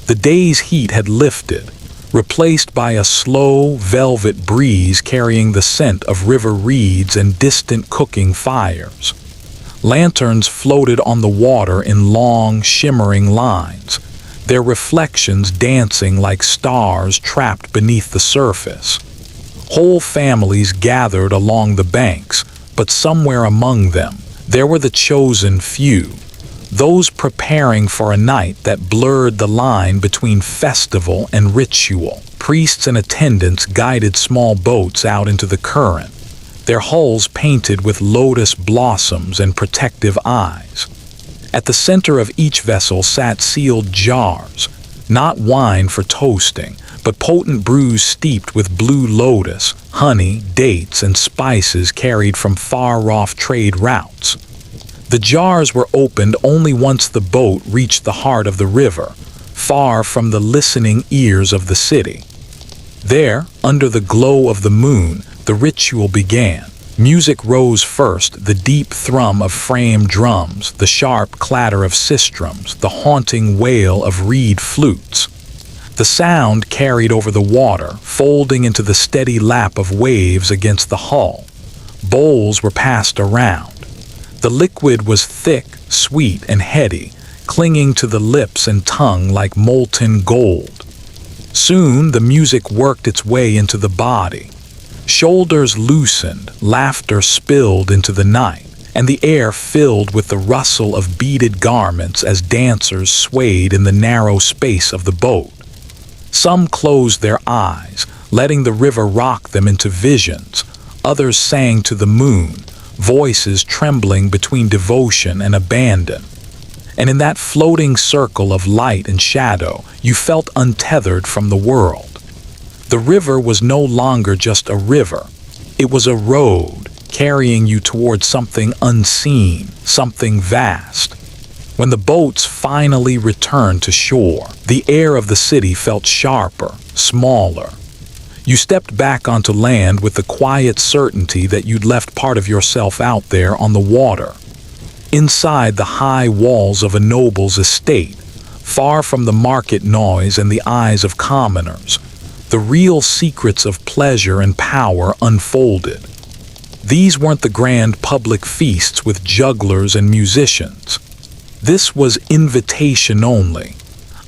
The day's heat had lifted, replaced by a slow, velvet breeze carrying the scent of river reeds and distant cooking fires. Lanterns floated on the water in long, shimmering lines, their reflections dancing like stars trapped beneath the surface. Whole families gathered along the banks, but somewhere among them, there were the chosen few, those preparing for a night that blurred the line between festival and ritual. Priests and attendants guided small boats out into the current, their hulls painted with lotus blossoms and protective eyes. At the center of each vessel sat sealed jars, not wine for toasting, but potent brews steeped with blue lotus, honey, dates, and spices carried from far-off trade routes. The jars were opened only once the boat reached the heart of the river, far from the listening ears of the city. There, under the glow of the moon, the ritual began. Music rose first, the deep thrum of frame drums, the sharp clatter of sistrums, the haunting wail of reed flutes. The sound carried over the water, folding into the steady lap of waves against the hull. Bowls were passed around. The liquid was thick, sweet, and heady, clinging to the lips and tongue like molten gold. Soon the music worked its way into the body. Shoulders loosened, laughter spilled into the night, and the air filled with the rustle of beaded garments as dancers swayed in the narrow space of the boat. Some closed their eyes, letting the river rock them into visions. Others sang to the moon, voices trembling between devotion and abandon. And in that floating circle of light and shadow, you felt untethered from the world. The river was no longer just a river. It was a road, carrying you towards something unseen, something vast. When the boats finally returned to shore, the air of the city felt sharper, smaller. You stepped back onto land with the quiet certainty that you'd left part of yourself out there on the water. Inside the high walls of a noble's estate, far from the market noise and the eyes of commoners, the real secrets of pleasure and power unfolded. These weren't the grand public feasts with jugglers and musicians. This was invitation only,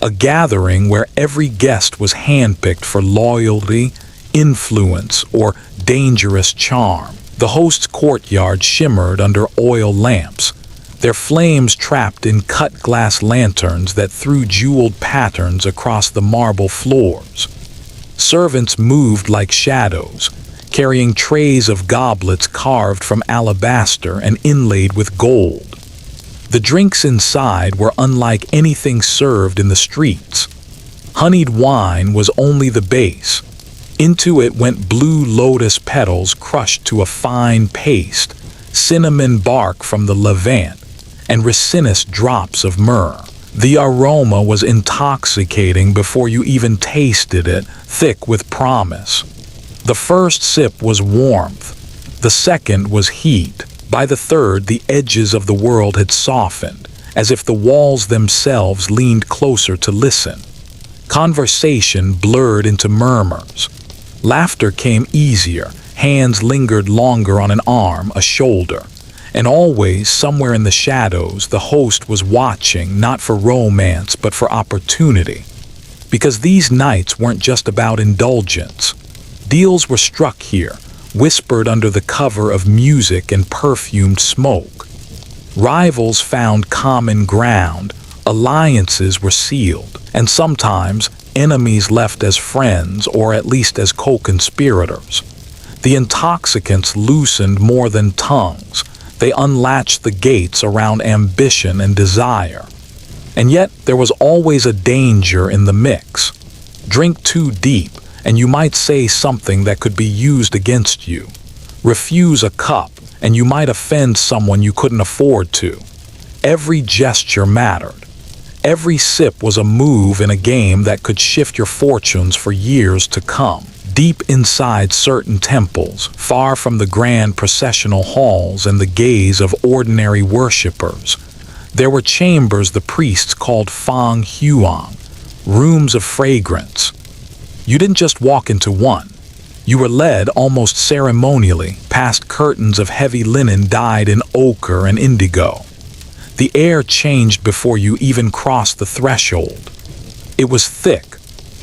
a gathering where every guest was handpicked for loyalty, influence, or dangerous charm. The host's courtyard shimmered under oil lamps, their flames trapped in cut glass lanterns that threw jeweled patterns across the marble floors. Servants moved like shadows, carrying trays of goblets carved from alabaster and inlaid with gold. The drinks inside were unlike anything served in the streets. Honeyed wine was only the base. Into it went blue lotus petals crushed to a fine paste, cinnamon bark from the Levant, and resinous drops of myrrh. The aroma was intoxicating before you even tasted it, thick with promise. The first sip was warmth. The second was heat. By the third, the edges of the world had softened, as if the walls themselves leaned closer to listen. Conversation blurred into murmurs. Laughter came easier, hands lingered longer on an arm, a shoulder. And always, somewhere in the shadows, the host was watching, not for romance, but for opportunity. Because these nights weren't just about indulgence. Deals were struck here, whispered under the cover of music and perfumed smoke. Rivals found common ground, alliances were sealed, and sometimes enemies left as friends or at least as co-conspirators. The intoxicants loosened more than tongues. They unlatched the gates around ambition and desire. And yet there was always a danger in the mix. Drink too deep, and you might say something that could be used against you. Refuse a cup, and you might offend someone you couldn't afford to. Every gesture mattered. Every sip was a move in a game that could shift your fortunes for years to come. Deep inside certain temples, far from the grand processional halls and the gaze of ordinary worshippers, there were chambers the priests called fang huang, rooms of fragrance. You didn't just walk into one. You were led almost ceremonially past curtains of heavy linen dyed in ochre and indigo. The air changed before you even crossed the threshold. It was thick,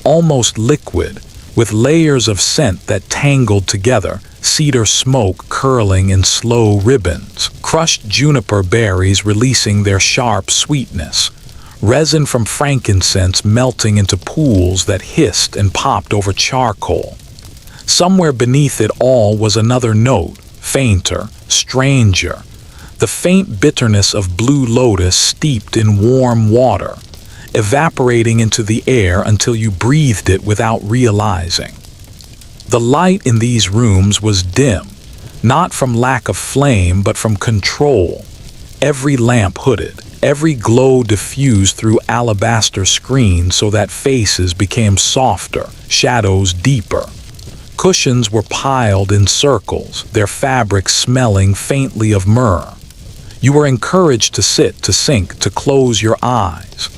almost liquid, with layers of scent that tangled together, cedar smoke curling in slow ribbons, crushed juniper berries releasing their sharp sweetness, resin from frankincense melting into pools that hissed and popped over charcoal. Somewhere beneath it all was another note, fainter, stranger, the faint bitterness of blue lotus steeped in warm water, evaporating into the air until you breathed it without realizing. The light in these rooms was dim, not from lack of flame but from control. Every lamp hooded, every glow diffused through alabaster screens so that faces became softer, shadows deeper. Cushions were piled in circles, their fabrics smelling faintly of myrrh. You were encouraged to sit, to sink, to close your eyes.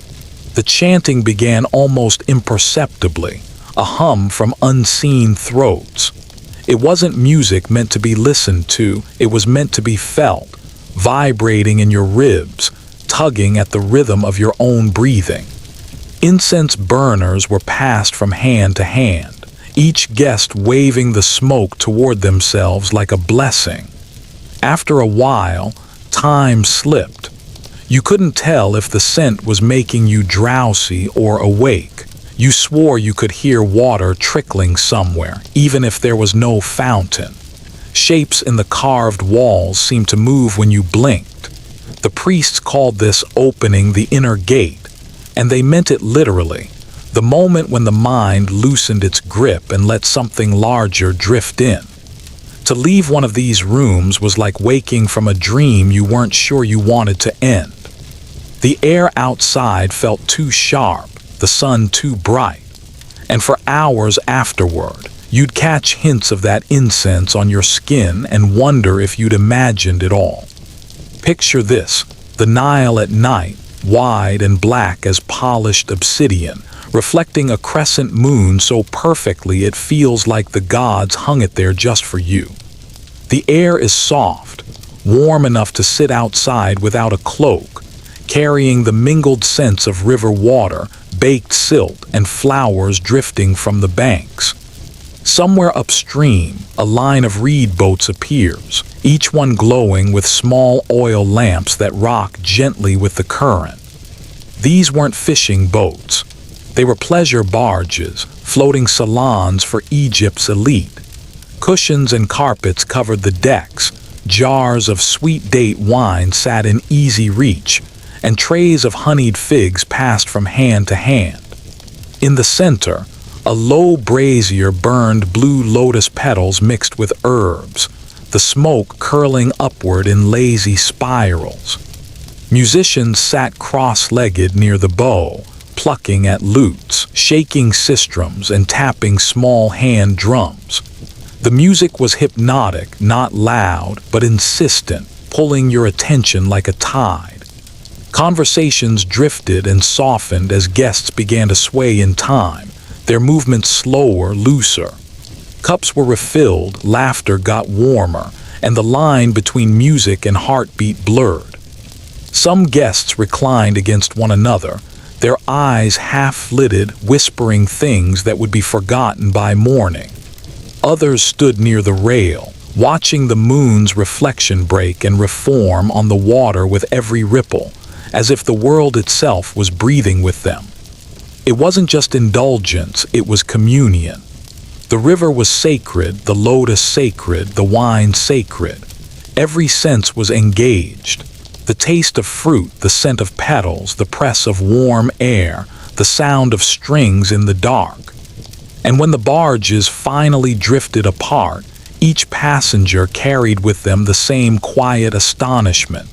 The chanting began almost imperceptibly, a hum from unseen throats. It wasn't music meant to be listened to, it was meant to be felt, vibrating in your ribs, tugging at the rhythm of your own breathing. Incense burners were passed from hand to hand, each guest waving the smoke toward themselves like a blessing. After a while, time slipped. You couldn't tell if the scent was making you drowsy or awake. You swore you could hear water trickling somewhere, even if there was no fountain. Shapes in the carved walls seemed to move when you blinked. The priests called this opening the inner gate, and they meant it literally, the moment when the mind loosened its grip and let something larger drift in. To leave one of these rooms was like waking from a dream you weren't sure you wanted to end. The air outside felt too sharp, the sun too bright, and for hours afterward, you'd catch hints of that incense on your skin and wonder if you'd imagined it all. Picture this, the Nile at night, wide and black as polished obsidian, reflecting a crescent moon so perfectly it feels like the gods hung it there just for you. The air is soft, warm enough to sit outside without a cloak, carrying the mingled scents of river water, baked silt, and flowers drifting from the banks. Somewhere upstream, a line of reed boats appears, each one glowing with small oil lamps that rock gently with the current. These weren't fishing boats. They were pleasure barges, floating salons for Egypt's elite. Cushions and carpets covered the decks, jars of sweet date wine sat in easy reach, and trays of honeyed figs passed from hand to hand. In the center, a low brazier burned blue lotus petals mixed with herbs, the smoke curling upward in lazy spirals. Musicians sat cross-legged near the bow, plucking at lutes, shaking sistrums, and tapping small hand drums. The music was hypnotic, not loud, but insistent, pulling your attention like a tide. Conversations drifted and softened as guests began to sway in time, their movements slower, looser. Cups were refilled, laughter got warmer, and the line between music and heartbeat blurred. Some guests reclined against one another, their eyes half-lidded, whispering things that would be forgotten by morning. Others stood near the rail, watching the moon's reflection break and reform on the water with every ripple, as if the world itself was breathing with them. It wasn't just indulgence, it was communion. The river was sacred, the lotus sacred, the wine sacred. Every sense was engaged. The taste of fruit, the scent of petals, the press of warm air, the sound of strings in the dark. And when the barges finally drifted apart, each passenger carried with them the same quiet astonishment,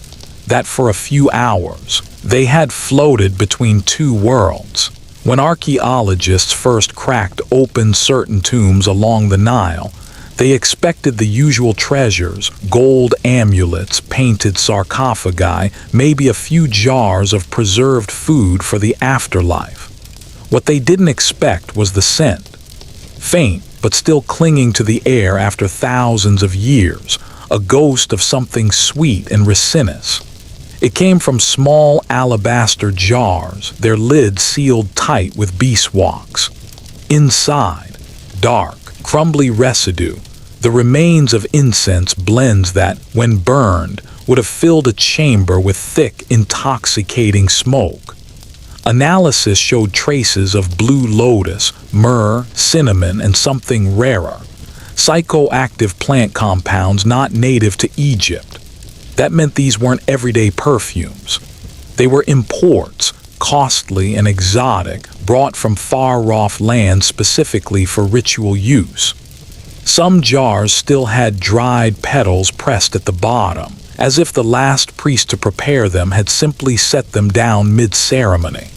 that for a few hours they had floated between two worlds. When archaeologists first cracked open certain tombs along the Nile, they expected the usual treasures, gold amulets, painted sarcophagi, maybe a few jars of preserved food for the afterlife. What they didn't expect was the scent. Faint, but still clinging to the air after thousands of years, a ghost of something sweet and resinous. It came from small alabaster jars, their lids sealed tight with beeswax. Inside, dark, crumbly residue, the remains of incense blends that, when burned, would have filled a chamber with thick, intoxicating smoke. Analysis showed traces of blue lotus, myrrh, cinnamon, and something rarer, psychoactive plant compounds not native to Egypt. That meant these weren't everyday perfumes. They were imports, costly and exotic, brought from far-off lands specifically for ritual use. Some jars still had dried petals pressed at the bottom, as if the last priest to prepare them had simply set them down mid-ceremony.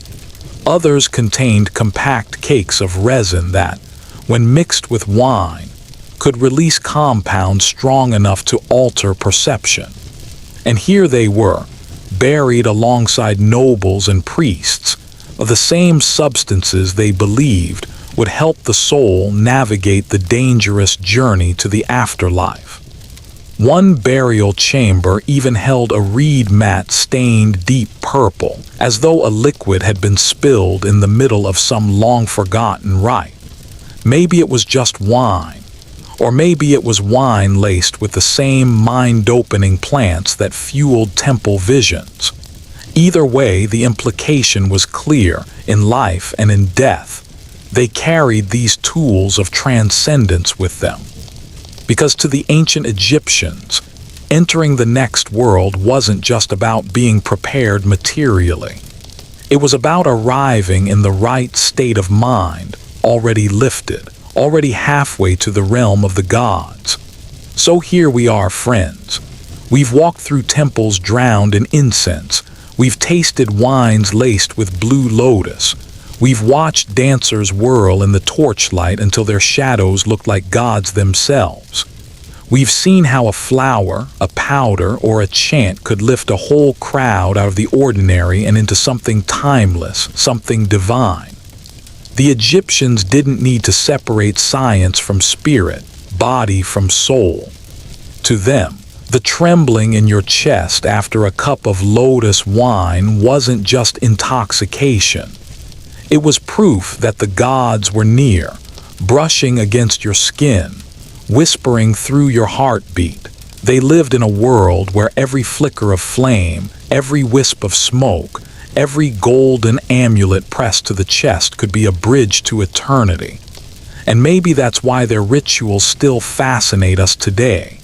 Others contained compact cakes of resin that, when mixed with wine, could release compounds strong enough to alter perception. And here they were, buried alongside nobles and priests, of the same substances they believed would help the soul navigate the dangerous journey to the afterlife. One burial chamber even held a reed mat stained deep purple, as though a liquid had been spilled in the middle of some long-forgotten rite. Maybe it was just wine, or maybe it was wine laced with the same mind-opening plants that fueled temple visions. Either way, the implication was clear, in life and in death. They carried these tools of transcendence with them. Because to the ancient Egyptians, entering the next world wasn't just about being prepared materially. It was about arriving in the right state of mind, already lifted, already halfway to the realm of the gods. So here we are, friends. We've walked through temples drowned in incense. We've tasted wines laced with blue lotus. We've watched dancers whirl in the torchlight until their shadows looked like gods themselves. We've seen how a flower, a powder, or a chant could lift a whole crowd out of the ordinary and into something timeless, something divine. The Egyptians didn't need to separate science from spirit, body from soul. To them, the trembling in your chest after a cup of lotus wine wasn't just intoxication. It was proof that the gods were near, brushing against your skin, whispering through your heartbeat. They lived in a world where every flicker of flame, every wisp of smoke, every golden amulet pressed to the chest could be a bridge to eternity. And maybe that's why their rituals still fascinate us today.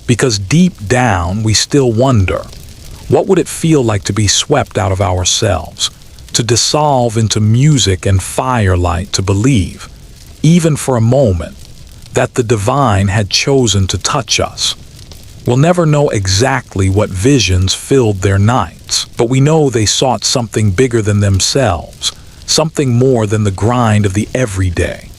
Because deep down we still wonder, what would it feel like to be swept out of ourselves, to dissolve into music and firelight, to believe, even for a moment, that the divine had chosen to touch us? We'll never know exactly what visions filled their nights, but we know they sought something bigger than themselves, something more than the grind of the everyday.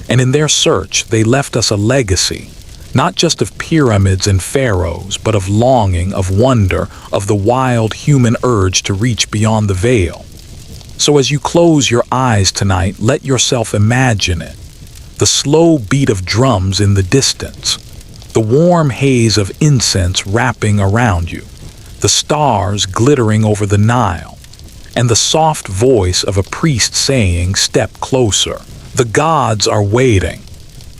And in their search, they left us a legacy, not just of pyramids and pharaohs, but of longing, of wonder, of the wild human urge to reach beyond the veil. So as you close your eyes tonight, let yourself imagine it. The slow beat of drums in the distance, the warm haze of incense wrapping around you, the stars glittering over the Nile, and the soft voice of a priest saying, "Step closer. The gods are waiting."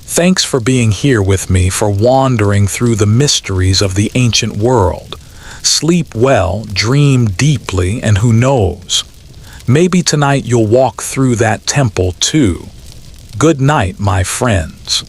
Thanks for being here with me, for wandering through the mysteries of the ancient world. Sleep well, dream deeply, and who knows, maybe tonight you'll walk through that temple too. Good night, my friends.